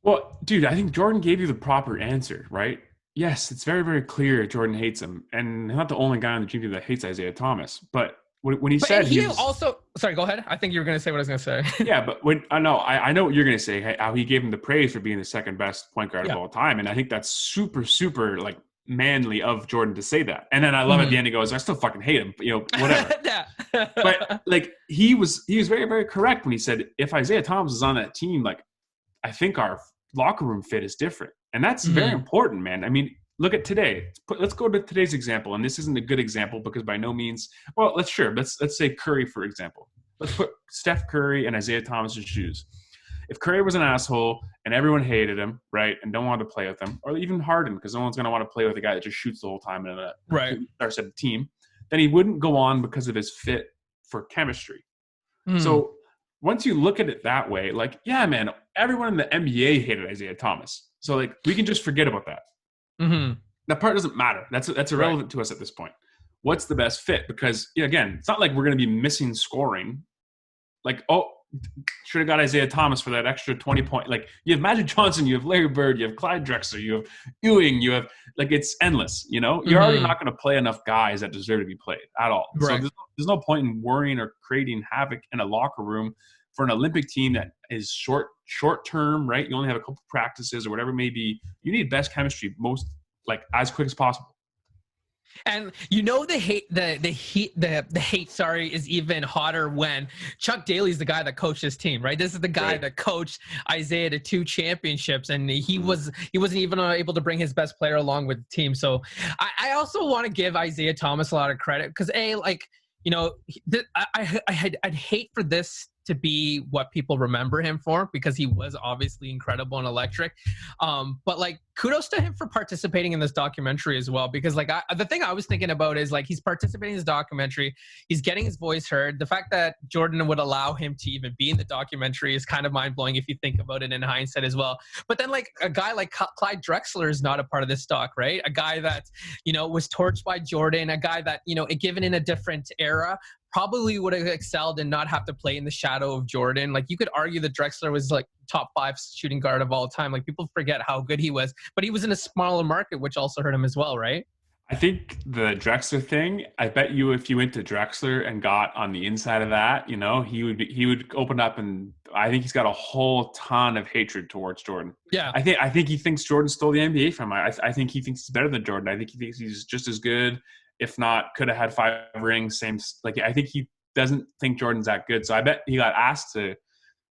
Well, dude, I think Jordan gave you the proper answer, right? Yes, it's very, very clear Jordan hates him. And he's not the only guy on the team that hates Isaiah Thomas. But when he said he also – sorry, go ahead. I think you were going to say what I was going to say. Yeah, but I know what you're going to say, how he gave him the praise for being the second best point guard of all time. And I think that's super, super, like, manly of Jordan to say that. And then I love at the end he goes, I still fucking hate him, whatever. But, like, he was very, very correct when he said if Isaiah Thomas is on that team, like, I think our locker room fit is different. And that's very important, man. I mean, look at today. Let's go to today's example. And this isn't a good example because by no means, well, let's say Curry, for example. Let's put Steph Curry and Isaiah Thomas's shoes. If Curry was an asshole and everyone hated him, right, and don't want to play with him, or even Harden, because no one's going to want to play with a guy that just shoots the whole time in a team, then he wouldn't go on because of his fit for chemistry. So once you look at it that way, like, yeah, man, everyone in the NBA hated Isaiah Thomas. So, like, we can just forget about that. That part doesn't matter. That's irrelevant to us at this point. What's the best fit? Because, again, it's not like we're going to be missing scoring. Like, should have got Isaiah Thomas for that extra 20 point. Like, you have Magic Johnson, you have Larry Bird, you have Clyde Drexler, you have Ewing, you have, like, it's endless, you know? You're already not going to play enough guys that deserve to be played at all. Right. So there's no point in worrying or creating havoc in a locker room for an Olympic team that is short term, right? You only have a couple practices or whatever it may be. You need best chemistry as quick as possible. And the hate, sorry, is even hotter when Chuck Daly's the guy that coached his team, right? This is the guy that coached Isaiah to 2 championships, and he wasn't even able to bring his best player along with the team. So I also want to give Isaiah Thomas a lot of credit because I'd hate for this to be what people remember him for, because he was obviously incredible and electric. But like, kudos to him for participating in this documentary as well, because like the thing I was thinking about is like, he's participating in this documentary, he's getting his voice heard. The fact that Jordan would allow him to even be in the documentary is kind of mind-blowing if you think about it in hindsight as well. But then like a guy like Clyde Drexler is not a part of this doc, right? A guy that, was torched by Jordan, a guy that, given in a different era, probably would have excelled and not have to play in the shadow of Jordan. Like, you could argue that Drexler was like top 5 shooting guard of all time. Like, people forget how good he was, but he was in a smaller market, which also hurt him as well, right? I think the Drexler thing, I bet you if you went to Drexler and got on the inside of that, he would open up, and I think he's got a whole ton of hatred towards Jordan. Yeah. I think he thinks Jordan stole the NBA from him. I think he thinks he's better than Jordan. I think he thinks he's just as good, if not could have had 5 rings. I think he doesn't think Jordan's that good. So I bet he got asked to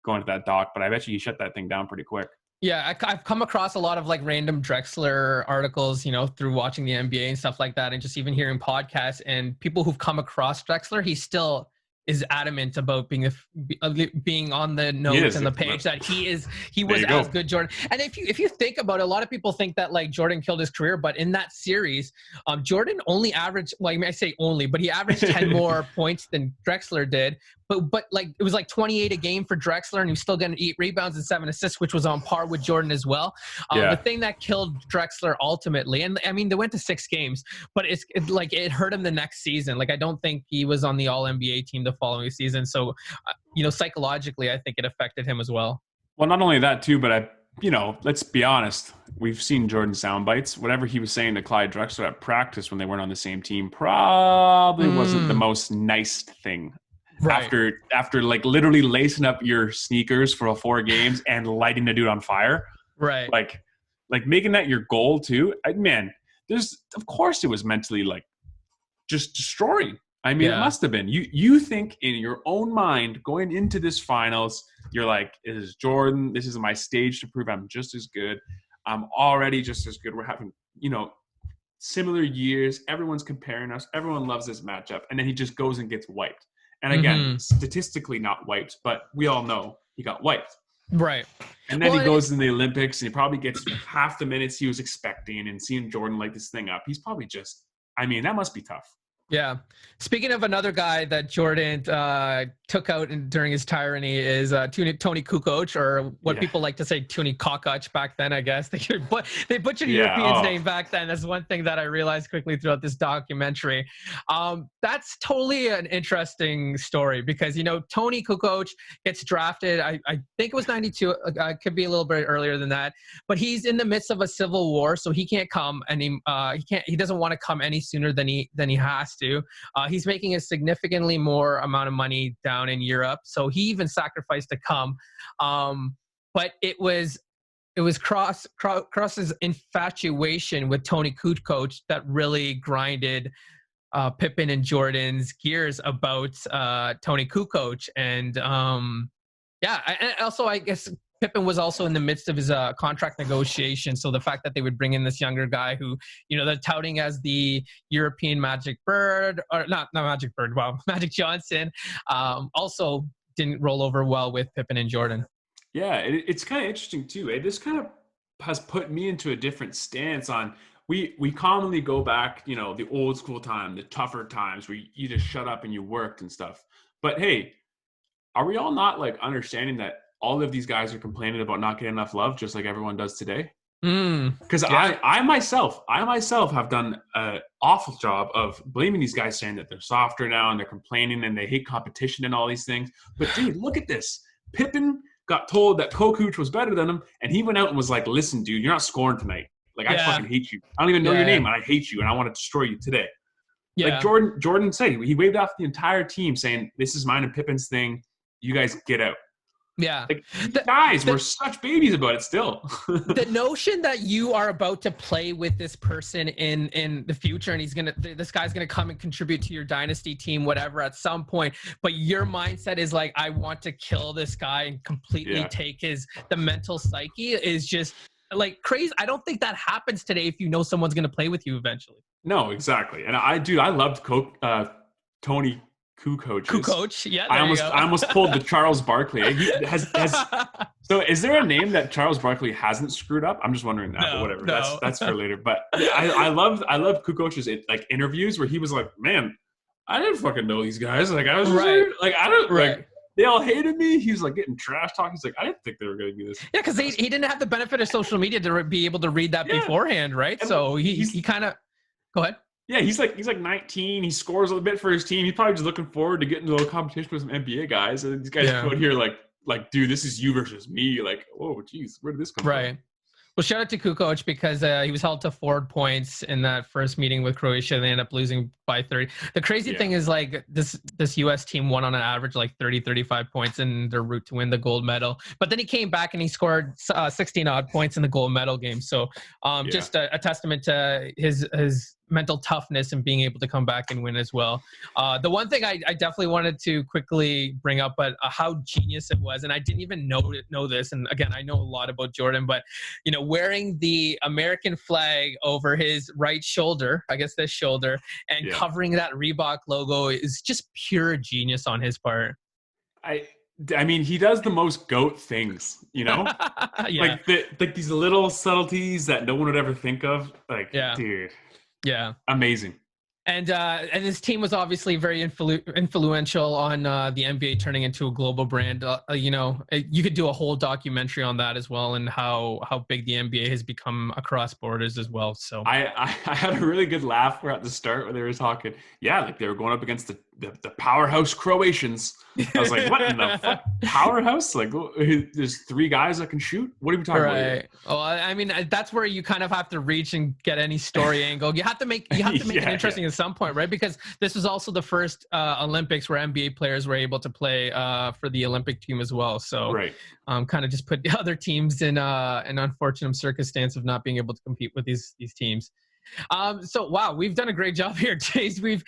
go into that doc, but I bet you he shut that thing down pretty quick. Yeah, I've come across a lot of like random Drexler articles, through watching the NBA and stuff like that, and just even hearing podcasts and people who've come across Drexler. He still is adamant about being on the notes and the page that he was as good Jordan. And if you think about it, a lot of people think that like Jordan killed his career, but in that series, Jordan only averaged, I say only, but he averaged 10 more points than Drexler did. But like it was like 28 a game for Drexler, and he was still getting 8 rebounds and 7 assists, which was on par with Jordan as well. The thing that killed Drexler ultimately, and I mean they went to 6 games, but it hurt him the next season. Like, I don't think he was on the All NBA team the following season, so psychologically I think it affected him as well. Well, not only that too, but let's be honest. We've seen Jordan sound bites. Whatever he was saying to Clyde Drexler at practice when they weren't on the same team probably wasn't the most nice thing. Right. After like literally lacing up your sneakers for 4 games and lighting the dude on fire. Right. Like making that your goal too. Of course it was mentally like just destroying. I mean, It must have been. You think in your own mind going into this finals, you're like, it is Jordan. This is my stage to prove I'm just as good. I'm already just as good. We're having, similar years. Everyone's comparing us. Everyone loves this matchup. And then he just goes and gets wiped. And again, statistically not wiped, but we all know he got wiped. Right. And then he goes in the Olympics and he probably gets half the minutes he was expecting, and seeing Jordan light this thing up, he's probably that must be tough. Yeah. Speaking of another guy that Jordan took out during his tyranny is Tony Kukoc, or what people like to say Tony Kokoc back then, I guess. They butchered European's name back then. That's one thing that I realized quickly throughout this documentary. That's totally an interesting story because, Tony Kukoc gets drafted. I think it was 92. Could be a little bit earlier than that. But he's in the midst of a civil war, so he can't come, and he doesn't want to come any sooner than he has to. He's making a significantly more amount of money down in Europe, so he even sacrificed to come. But it was Cross's infatuation with Tony Kukoc that really grinded Pippen and Jordan's gears about Tony Kukoc. And I guess Pippen was also in the midst of his contract negotiation. So the fact that they would bring in this younger guy who, they're touting as the European Magic Bird, or not Magic Bird, well, Magic Johnson, also didn't roll over well with Pippen and Jordan. Yeah, it's kind of interesting too. This kind of has put me into a different stance on, we commonly go back, the old school time, the tougher times where you just shut up and you worked and stuff. But hey, are we all not like understanding that all of these guys are complaining about not getting enough love, just like everyone does today? Because I myself have done an awful job of blaming these guys, saying that they're softer now and they're complaining and they hate competition and all these things. But dude, look at this. Pippen got told that Kukoc was better than him, and he went out and was like, "Listen, dude, you're not scoring tonight. Like, I fucking hate you. I don't even know your name, and I hate you, and I want to destroy you today." Yeah. Like Jordan said, he waved off the entire team saying, "This is mine and Pippen's thing. You guys get out." Yeah. Like, we're such babies about it still. The notion that you are about to play with this person in the future, and this guy's gonna come and contribute to your dynasty team, whatever, at some point, but your mindset is like, I want to kill this guy and completely take the mental psyche, is just like crazy. I don't think that happens today if you know someone's gonna play with you eventually. No, exactly. And I loved Tony Kukoc. Yeah. I almost pulled the Charles Barkley. He has So is there a name that Charles Barkley hasn't screwed up? I'm just wondering that, but whatever. No. That's for later. But I love Kukoc's like interviews where he was like, "Man, I didn't fucking know these guys. Like, I was like, I don't like." They all hated me. He was like getting trash talk. He's like, I didn't think they were going to do this. Yeah, because he didn't have the benefit of social media to be able to read that beforehand, right? And so he kind of go ahead. Yeah, he's like 19. He scores a bit for his team. He's probably just looking forward to getting into a competition with some NBA guys. And these guys go out here like, dude, this is you versus me. Like, oh, geez, where did this come from? Well, shout out to Kukoc because he was held to 4 points in that first meeting with Croatia. They ended up losing by 30. The crazy thing is, like, this U.S. team won on an average like 30, 35 points in their route to win the gold medal. But then he came back and he scored 16 odd points in the gold medal game. So just a testament to his mental toughness and being able to come back and win as well. The one thing I definitely wanted to quickly bring up, but how genius it was, and I didn't even know this, and again, I know a lot about Jordan, but wearing the American flag over his right shoulder, I guess this shoulder, and covering that Reebok logo is just pure genius on his part. I mean, he does the most GOAT things, like these little subtleties that no one would ever think of. Like, dude. Yeah. Amazing. And his team was obviously very influential on the NBA turning into a global brand. You could do a whole documentary on that as well, and how big the NBA has become across borders as well. So I had a really good laugh at the start where they were talking. Yeah, like they were going up against the powerhouse Croatians. I was like, what in the fuck? Powerhouse? Like, there's 3 guys that can shoot? What are we talking about here? Well, I mean, that's where you kind of have to reach and get any story angle. You have to make it interesting at some point, right? Because this was also the first Olympics where NBA players were able to play for the Olympic team as well. So kind of just put the other teams in an unfortunate circumstance of not being able to compete with these teams. So wow, we've done a great job here, Chase. We've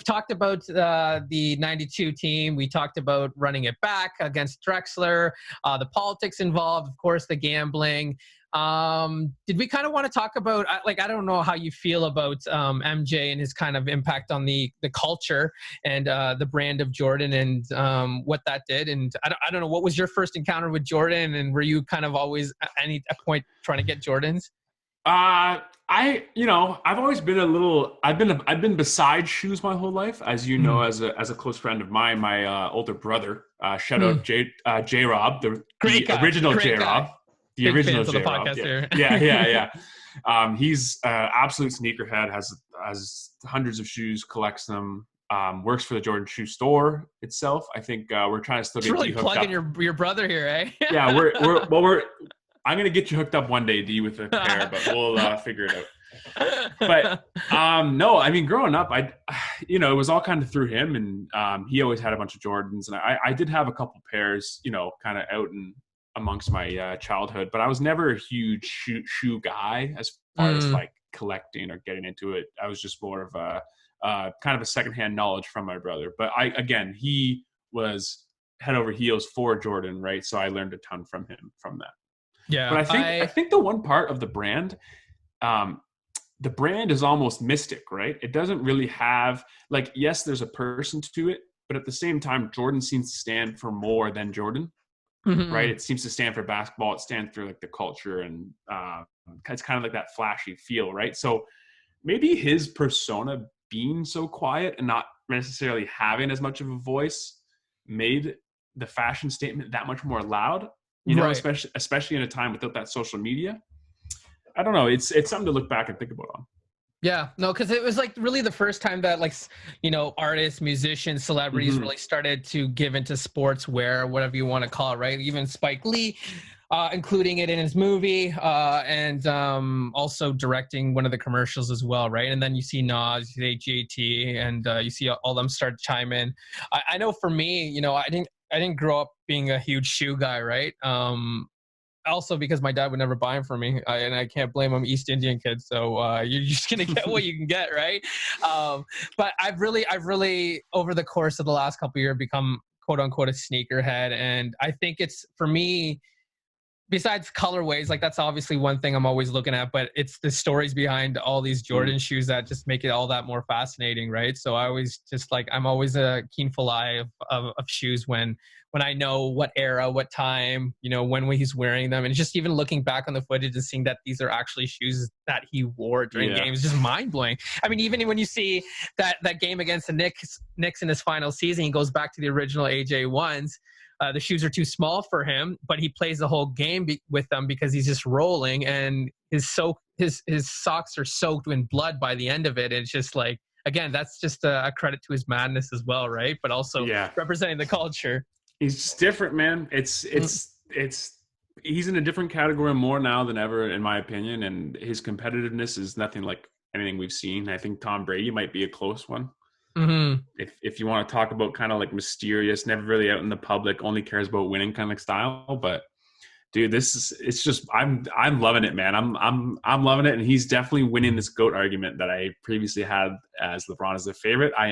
talked about the 92 team. We talked about running it back against Drexler, the politics involved, of course, the gambling. Did we kind of want to talk about, like, I don't know how you feel about MJ and his kind of impact on the culture and the brand of Jordan and what that did. And I don't know, what was your first encounter with Jordan, and were you kind of always at any point trying to get Jordans? I've always been I've been beside shoes my whole life, as you know, as a close friend of mine, my older brother, shout out J Rob, the original J Rob, the Big original J Rob. Yeah. He's absolute sneakerhead, has hundreds of shoes, collects them, works for the Jordan shoe store itself. I think we're trying to still get really plugging your brother here, eh? Yeah, I'm going to get you hooked up one day, D, with a pair, but we'll figure it out. But no, I mean, growing up, it was all kind of through him, and he always had a bunch of Jordans, and I did have a couple pairs, kind of out and amongst my childhood, but I was never a huge shoe guy as far as like collecting or getting into it. I was just more of a kind of a secondhand knowledge from my brother. But he was head over heels for Jordan, right? So I learned a ton from him from that. Yeah, but I think the one part of the brand is almost mystic, right? It doesn't really have, like, yes, there's a person to it, but at the same time, Jordan seems to stand for more than Jordan, right? It seems to stand for basketball. It stands for like the culture, and it's kind of like that flashy feel, right? So maybe his persona being so quiet and not necessarily having as much of a voice made the fashion statement that much more loud. Especially in a time without that social media. I don't know. It's something to look back and think about on. Yeah, no, because it was like really the first time that like artists, musicians, celebrities Mm-hmm. really started to give into sportswear, whatever you want to call it, right? Even Spike Lee, including it in his movie, and also directing one of the commercials as well, right? And then you see Nas, you see JT, and you see all them start to chime in. I know for me, I didn't grow up being a huge shoe guy, right? Also because my dad would never buy them for me, and I can't blame him. East Indian kid, so you're just gonna get what you can get, right? But I've really over the course of the last couple of years become quote unquote a sneakerhead, and I think it's for me, besides colorways, like that's obviously one thing I'm always looking at, but it's the stories behind all these Jordan shoes that just make it all that more fascinating, right? So I always just like I'm always a keenful eye of shoes when I know what era, what time, when he's wearing them, and just even looking back on the footage and seeing that these are actually shoes that he wore during games, just mind blowing. I mean, even when you see that game against the Knicks in his final season, he goes back to the original AJ ones. The shoes are too small for him, but he plays the whole game with them because he's just rolling, and his socks are soaked in blood by the end of it. And it's just like, again, that's just a credit to his madness as well, right? But also representing the culture. He's just different, man. It's he's in a different category more now than ever, in my opinion, and his competitiveness is nothing like anything we've seen. I think Tom Brady might be a close one. Mm-hmm. If you want to talk about kind of like mysterious, never really out in the public, only cares about winning kind of style. But dude, it's just I'm loving it, man. I'm loving it, and he's definitely winning this GOAT argument that I previously had as LeBron as the favorite. I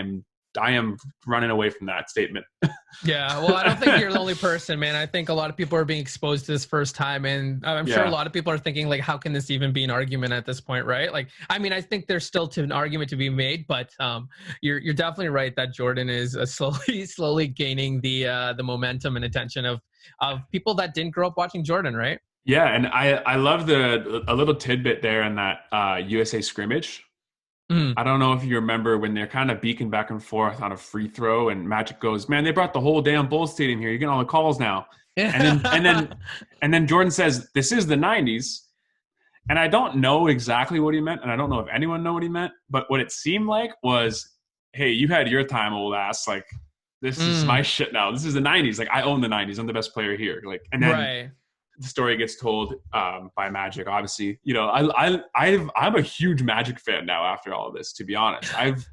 am running away from that statement. Yeah, well, I don't think you're the only person, man. I think a lot of people are being exposed to this first time, and I'm sure a lot of people are thinking, like, how can this even be an argument at this point, right? Like, I mean, I think there's still an argument to be made, but you're definitely right that Jordan is slowly gaining the momentum and attention of people that didn't grow up watching Jordan, right? Yeah, and I love a little tidbit there in that USA scrimmage. I don't know if you remember when they're kind of beaking back and forth on a free throw, and Magic goes, "Man, they brought the whole damn Bull Stadium here. You're getting all the calls now." And then Jordan says, "This is the '90s," and I don't know exactly what he meant, and I don't know if anyone know what he meant, but what it seemed like was, "Hey, you had your time, old ass. Like, this is my shit now. This is the '90s. Like, I own the '90s. I'm the best player here." Like, and then the story gets told by Magic. Obviously, I'm a huge Magic fan now after all of this. To be honest, I've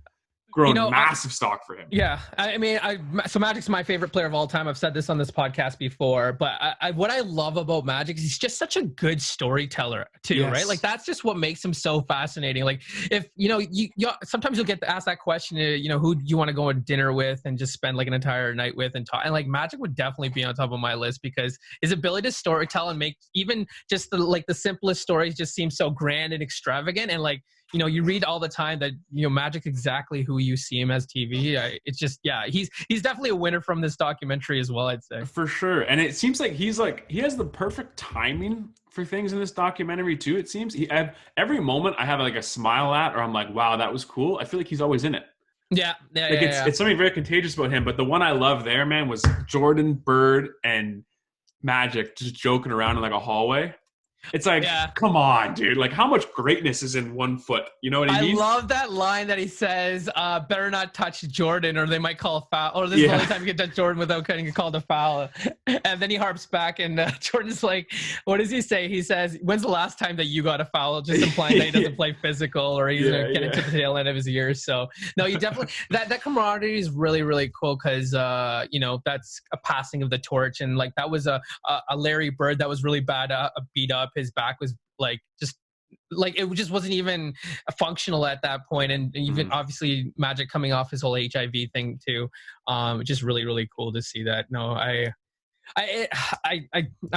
grown massive stock for him. Yeah, I mean, so Magic's my favorite player of all time. I've said this on this podcast before, but what I love about Magic is he's just such a good storyteller too, right? Like that's just what makes him so fascinating. Like if you sometimes you'll get asked that question, who do you want to go on dinner with and just spend like an entire night with and talk, and like Magic would definitely be on top of my list because his ability to storytell and make even just the simplest stories just seem so grand and extravagant, and like you read all the time that Magic's exactly who you see him as TV. It's just he's definitely a winner from this documentary as well, I'd say. For sure. And it seems like he has the perfect timing for things in this documentary too. It seems every moment I have like a smile at, or I'm like, wow, that was cool. I feel like he's always in it. It's something very contagious about him. But the one I love there, man, was Jordan, Bird, and Magic just joking around in like a hallway. It's like, come on, dude. Like, how much greatness is in 1 foot? You know what I mean? I love that line that he says, better not touch Jordan or they might call a foul. Or this is the only time you can touch Jordan without getting called a foul. And then he harps back and Jordan's like, what does he say? He says, when's the last time that you got a foul? Just implying that he doesn't play physical or he's getting to the tail end of his years. So, no, you definitely, that camaraderie is really, really cool because, that's a passing of the torch. And like, that was a Larry Bird that was really bad, beat up. His back was like it just wasn't even functional at that point, and even obviously Magic coming off his whole HIV thing too. Just really, really cool to see that. No, I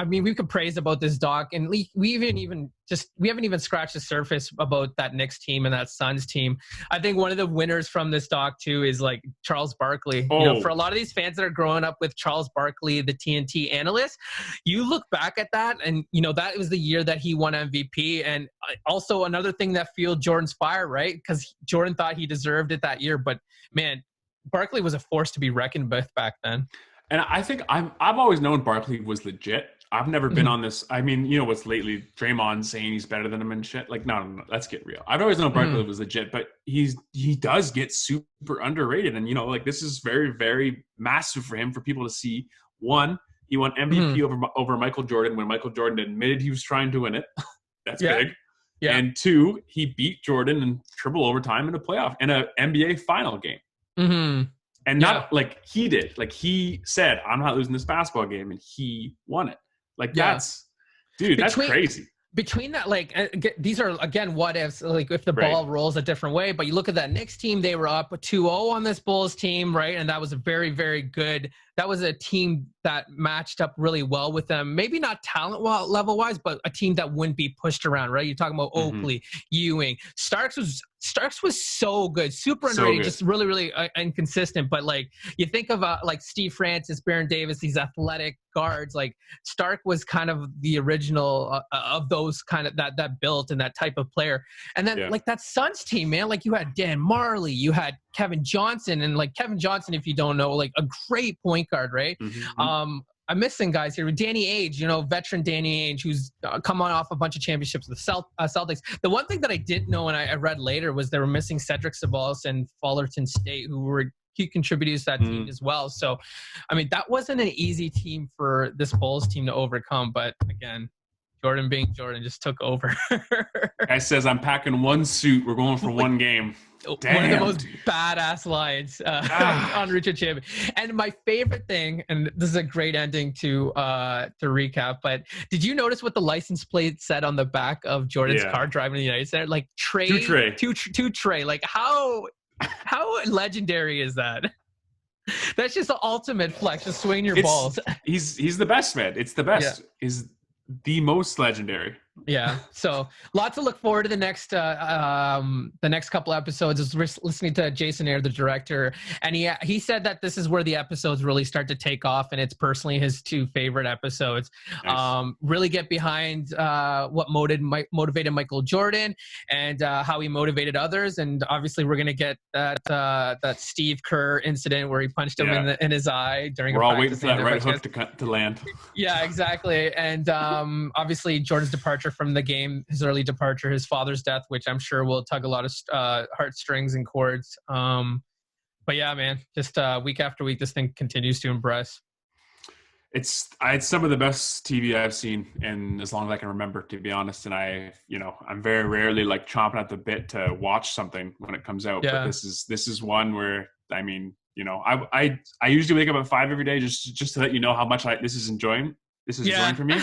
mean, we could praise about this doc, and we haven't even scratched the surface about that Knicks team and that Suns team. I think one of the winners from this doc too is like Charles Barkley. For a lot of these fans that are growing up with Charles Barkley, the TNT analyst, you look back at that, and that was the year that he won MVP, and also another thing that fueled Jordan's fire, right? Because Jordan thought he deserved it that year, but man, Barkley was a force to be reckoned with back then. And I think I've always known Barkley was legit. I've never been on this. I mean, you know what's lately? Draymond saying he's better than him and shit. Like, no. Let's get real. I've always known Barkley was legit, but he does get super underrated. And, you know, like this is very, very massive for him for people to see. One, he won MVP over Michael Jordan when Michael Jordan admitted he was trying to win it. That's big. Yeah. And two, he beat Jordan in triple overtime in a playoff in an NBA final game. And not like he did. Like he said, I'm not losing this basketball game, and he won it. Like that's crazy. Between that, like these are again what ifs. Like if the ball rolls a different way, but you look at that Knicks team, they were up 2-0 on this Bulls team, right? And that was a very, very good. That was a team that matched up really well with them. Maybe not talent level wise, but a team that wouldn't be pushed around, right? You're talking about Oakley, Ewing, Starks was so good, super underrated, just really, really inconsistent. But like you think of like Steve Francis, Baron Davis, these athletic guards. Like Stark was kind of the original of those kind of that built and that type of player. And then like that Suns team, man, like you had Dan Marley, you had Kevin Johnson, and like Kevin Johnson, if you don't know, like a great point guard, right? I'm missing guys here. Danny Ainge, you know, veteran Danny Ainge, who's come on off a bunch of championships with the Celtics. The one thing that I didn't know and I read later was they were missing Cedric Ceballos and Fullerton State, who were key contributors to that team as well. So, I mean, that wasn't an easy team for this Bulls team to overcome. But again, Jordan being Jordan just took over. Guy says, I'm packing one suit. We're going for one game. Damn, one of the most badass lines on Richard Champion. And my favorite thing, and this is a great ending to recap, but did you notice what the license plate said on the back of Jordan's car driving to the United Center? Like two tray. Like how legendary is that? That's just the ultimate flex. Just swing your balls. He's the best, man. It's the best. Is the most legendary. Yeah. So lots to look forward to the next couple episodes. I was listening to Jason Ayer, the director, and he said that this is where the episodes really start to take off, and it's personally his two favorite episodes. Nice. Really get behind what motivated Michael Jordan and how he motivated others, and obviously we're gonna get that Steve Kerr incident where he punched him in his eye during. We're all waiting for that right hook to land. Yeah, exactly, and obviously Jordan's departure from the game, his early departure, his father's death, which I'm sure will tug a lot of heartstrings and chords. But yeah, man, just week after week, this thing continues to impress. It's some of the best TV I've seen in as long as I can remember, to be honest. And I'm very rarely like chomping at the bit to watch something when it comes out. Yeah. But this is one where, I mean, you know, I usually wake up at 5 every day just to let you know how much this is enjoying. This is enjoying for me.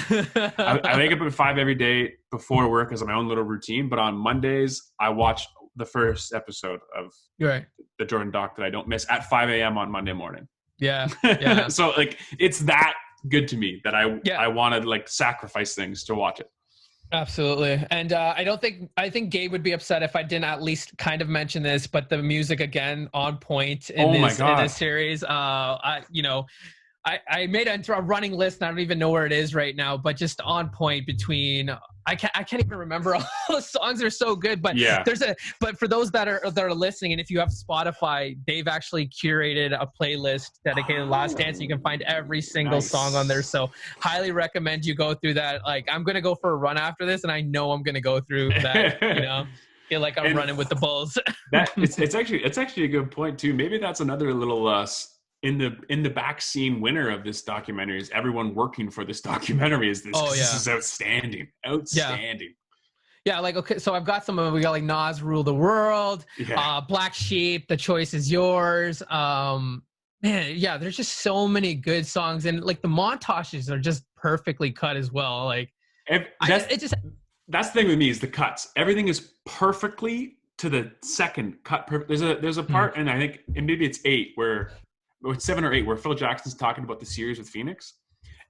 I wake up at 5 every day before work as my own little routine. But on Mondays, I watch the first episode of the Jordan doc that I don't miss at 5 a.m. on Monday morning. Yeah. So like, it's that good to me that I want to like sacrifice things to watch it. Absolutely. And I think Gabe would be upset if I didn't at least kind of mention this, but the music again on point in this series. I made a running list, and I don't even know where it is right now, but just on point between, I can't even remember all the songs are so good, but but for those that are listening, and if you have Spotify, they've actually curated a playlist dedicated to Last Dance. You can find every single song on there. So highly recommend you go through that. Like, I'm going to go for a run after this, and I know I'm going to go through that, feel like I'm running with the Bulls. It's actually a good point too. Maybe that's another little, in the back scene winner of this documentary is everyone working for this documentary is this. This is outstanding. Yeah, like, okay, so I've got some of them. We got like Nas Rule the World, Black Sheep, The Choice Is Yours. Man, yeah, there's just so many good songs, and like the montages are just perfectly cut as well. Like that's the thing with me is the cuts. Everything is perfectly to the second cut. There's a part, and I think, and maybe it's 8 where. It's 7 or 8 where Phil Jackson's talking about the series with Phoenix,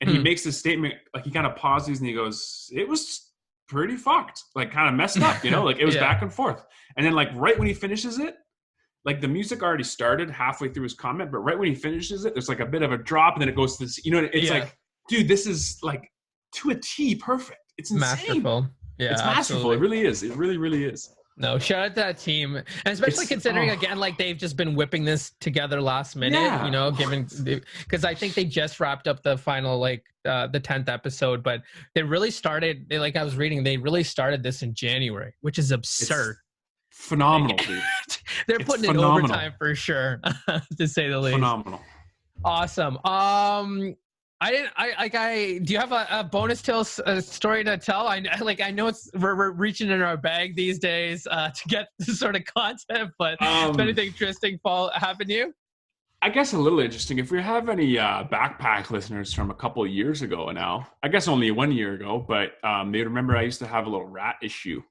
and he makes this statement, like he kind of pauses and he goes, it was pretty fucked, like kind of messed up, like it was back and forth. And then like right when he finishes it, like the music already started halfway through his comment, but right when he finishes it, there's like a bit of a drop, and then it goes to this, it's like, dude, this is like to a T perfect. It's insane. Masterful. Yeah, it's masterful. Absolutely. It really is. It really, really is. No, shout out to that team, and especially considering again, like they've just been whipping this together last minute. You know, given because I think they just wrapped up the final the 10th episode, but they really started. Like I was reading, they really started this in January, which is absurd. It's phenomenal, dude. They're putting in overtime for sure, to say the least. Phenomenal. Awesome. Do you have a bonus story to tell? I know we're reaching in our bag these days to get this sort of content, but if anything interesting happened to you? I guess a little interesting. If we have any backpack listeners from a couple of years ago now, I guess only 1 year ago, but they remember I used to have a little rat issue.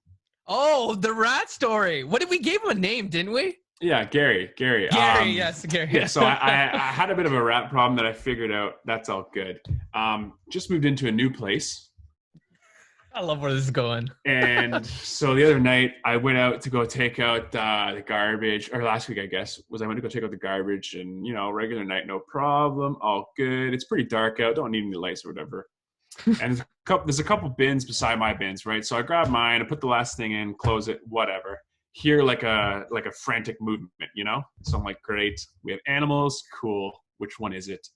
Oh, the rat story. What did we give him a name, didn't we? Yeah, Gary. Gary, yes, Gary. Yeah, so I had a bit of a rat problem that I figured out. That's all good. Just moved into a new place. I love where this is going. And so the other night, I went out to go take out the garbage, or last week, I guess, I went to go take out the garbage, and, regular night, no problem, all good. It's pretty dark out, don't need any lights or whatever. And there's a couple bins beside my bins, right? So I grab mine, I put the last thing in, close it, whatever. Hear like a frantic movement, So I'm like, great, we have animals, cool. Which one is it?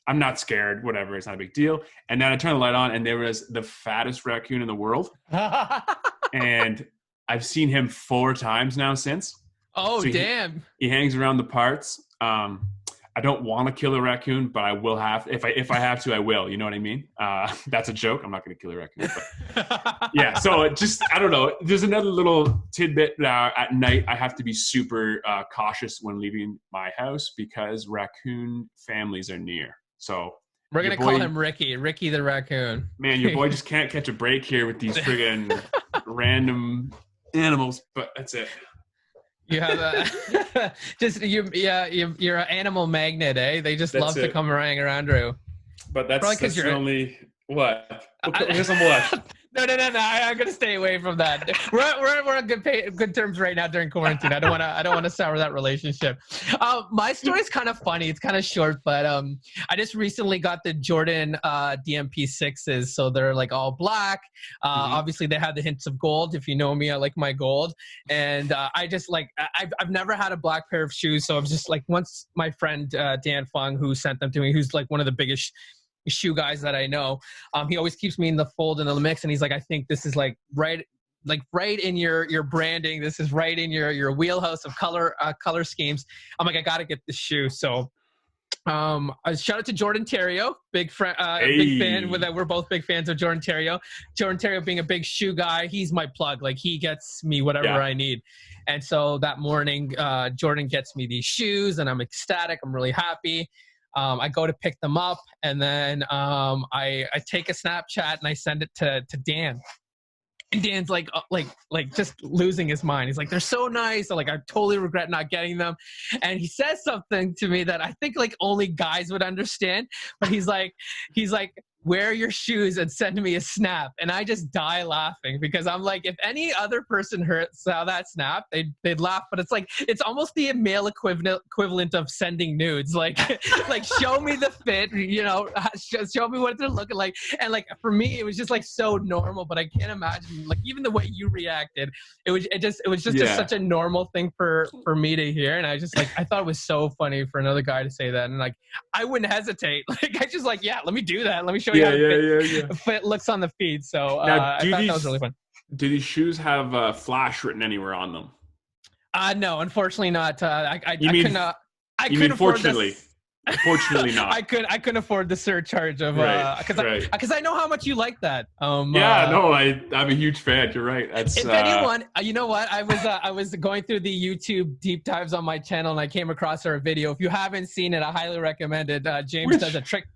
I'm not scared, whatever, it's not a big deal. And then I turn the light on, and there was the fattest raccoon in the world. And I've seen him 4 times now since. Oh, so damn. He hangs around the parts. I don't want to kill a raccoon, but I will have. If I have to, I will. You know what I mean? That's a joke. I'm not going to kill a raccoon. But yeah. So I don't know. There's another little tidbit. At night, I have to be super cautious when leaving my house because raccoon families are near. So we're going to call him Ricky the raccoon. Man, your boy just can't catch a break here with these friggin' random animals. But that's it. You have you're an animal magnet, eh? They just love to come around you. But that's the only what? Here's some what? No. I'm gonna stay away from that. We're on good terms right now during quarantine. I don't want to sour that relationship. My story's kind of funny. It's kind of short, but I just recently got the Jordan DMP6s, so they're like all black. Obviously, they have the hints of gold. If you know me, I like my gold, and I just like I've never had a black pair of shoes, so I'm just like once my friend Dan Fung, who sent them to me, who's like one of the biggest shoe guys that I know, he always keeps me in the fold and in the mix, and he's like, I think this is like right in your branding, this is right in your wheelhouse of color schemes. I'm like, I gotta get this shoe. So shout out to Jordan Terrio, big fan we're both big fans of Jordan Terrio. Jordan Terrio being a big shoe guy, he's my plug. Like he gets me whatever I need. And so that morning Jordan gets me these shoes and I'm ecstatic, I'm really happy. I go to pick them up, and then I take a Snapchat and I send it to Dan. And Dan's like just losing his mind. He's like, they're so nice. Like, I totally regret not getting them. And he says something to me that I think like only guys would understand. But he's like, wear your shoes and send me a snap. And I just die laughing because I'm like, if any other person saw that snap, they'd laugh. But it's like, it's almost the male equivalent of sending nudes. Like show me the fit, show me what they're looking like. And like, for me, it was just like so normal, but I can't imagine like even the way you reacted. It was just such a normal thing for me to hear. And I just like, I thought it was so funny for another guy to say that. And like, I wouldn't hesitate. Like, I just like, yeah, let me do that. Let me show you how fit looks on the feed. So I thought that was really fun. Do these shoes have Flash written anywhere on them? No, unfortunately not. I couldn't afford this. Fortunately not. I couldn't afford the surcharge of because I know how much you like that. I'm a huge fan. You're right. That's if anyone, you know what? I was going through the YouTube deep dives on my channel and I came across our video. If you haven't seen it, I highly recommend it. James does a trick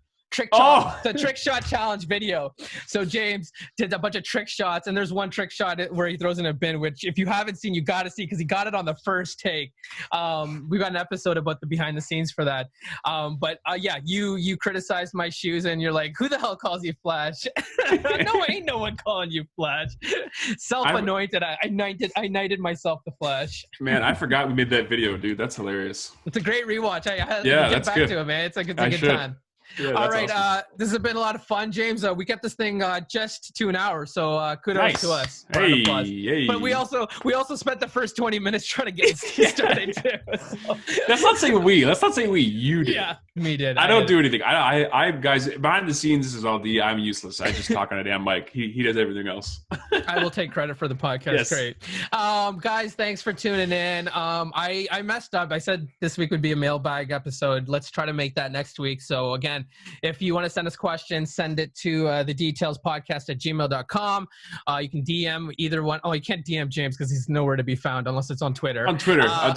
shot challenge video. So James did a bunch of trick shots, and there's one trick shot where he throws in a bin, which if you haven't seen, you got to see because he got it on the first take. We got an episode about the behind the scenes for that. You criticized my shoes, and you're like, who the hell calls you Flash? No, ain't no one calling you Flash. Self-anointed. I knighted myself the Flash. Man, I forgot we made that video, dude. That's hilarious. It's a great rewatch. I that's get back good. to it, man. It's a good time. All right. Awesome. This has been a lot of fun, James. We kept this thing just to an hour, so kudos to us. Hey. But we also spent the first 20 minutes trying to get started too. So. Let's not say we. You did. Yeah, me did. I don't do anything. I guys, behind the scenes, this is all D. I'm useless. I just talk on a damn mic. He does everything else. I will take credit for the podcast. Yes. Great. Guys, thanks for tuning in. I messed up. I said this week would be a mailbag episode. Let's try to make that next week. So again, if you want to send us questions, send it to thedetailspodcast@gmail.com. You can DM either one. Oh, you can't DM James because he's nowhere to be found unless it's on Twitter. On Twitter. Yeah.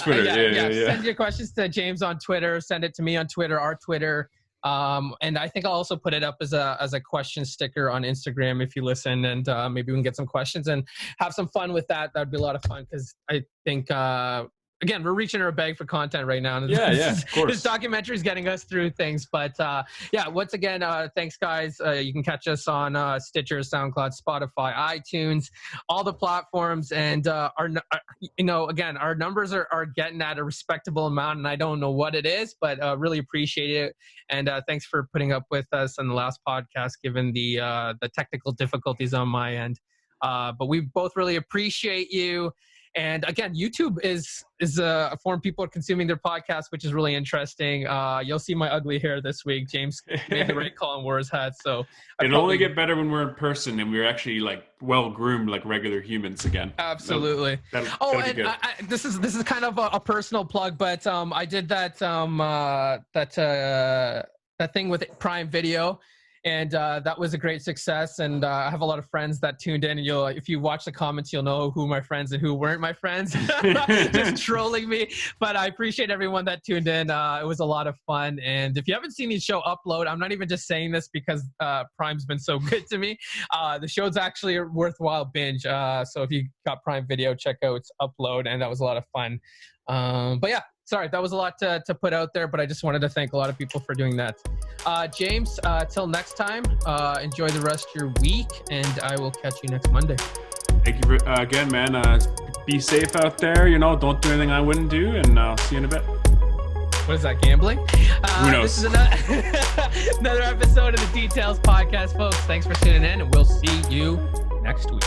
Send your questions to James on Twitter. Send it to me on Twitter, our Twitter. And I think I'll also put it up as a question sticker on Instagram if you listen, and maybe we can get some questions and have some fun with that. That'd be a lot of fun because I think again, we're reaching our bag for content right now. And of course. This documentary is getting us through things. But once again, thanks, guys. You can catch us on Stitcher, SoundCloud, Spotify, iTunes, all the platforms. And our numbers are getting at a respectable amount, and I don't know what it is, but really appreciate it. And thanks for putting up with us on the last podcast, given the technical difficulties on my end. But we both really appreciate you. And again, YouTube is a form people are consuming their podcast, which is really interesting. You'll see my ugly hair this week. James made the right call and wore his hat. So it'll only get better when we're in person and we're actually like well groomed like regular humans again. Absolutely. That'll be good. This is kind of a personal plug, but I did that thing with Prime Video. And that was a great success. And I have a lot of friends that tuned in. And if you watch the comments, you'll know who my friends and who weren't my friends. Just trolling me. But I appreciate everyone that tuned in. It was a lot of fun. And if you haven't seen the show upload, I'm not even just saying this because Prime's been so good to me. The show's actually a worthwhile binge. So if you got Prime Video, check out Upload. And that was a lot of fun. But yeah. Sorry, that was a lot to put out there, but I just wanted to thank a lot of people for doing that. James, till next time, enjoy the rest of your week, and I will catch you next Monday. Thank you again, man. Be safe out there. Don't do anything I wouldn't do, and I'll see you in a bit. What is that, gambling? Who knows? This is another episode of the Details Podcast, folks. Thanks for tuning in, and we'll see you next week.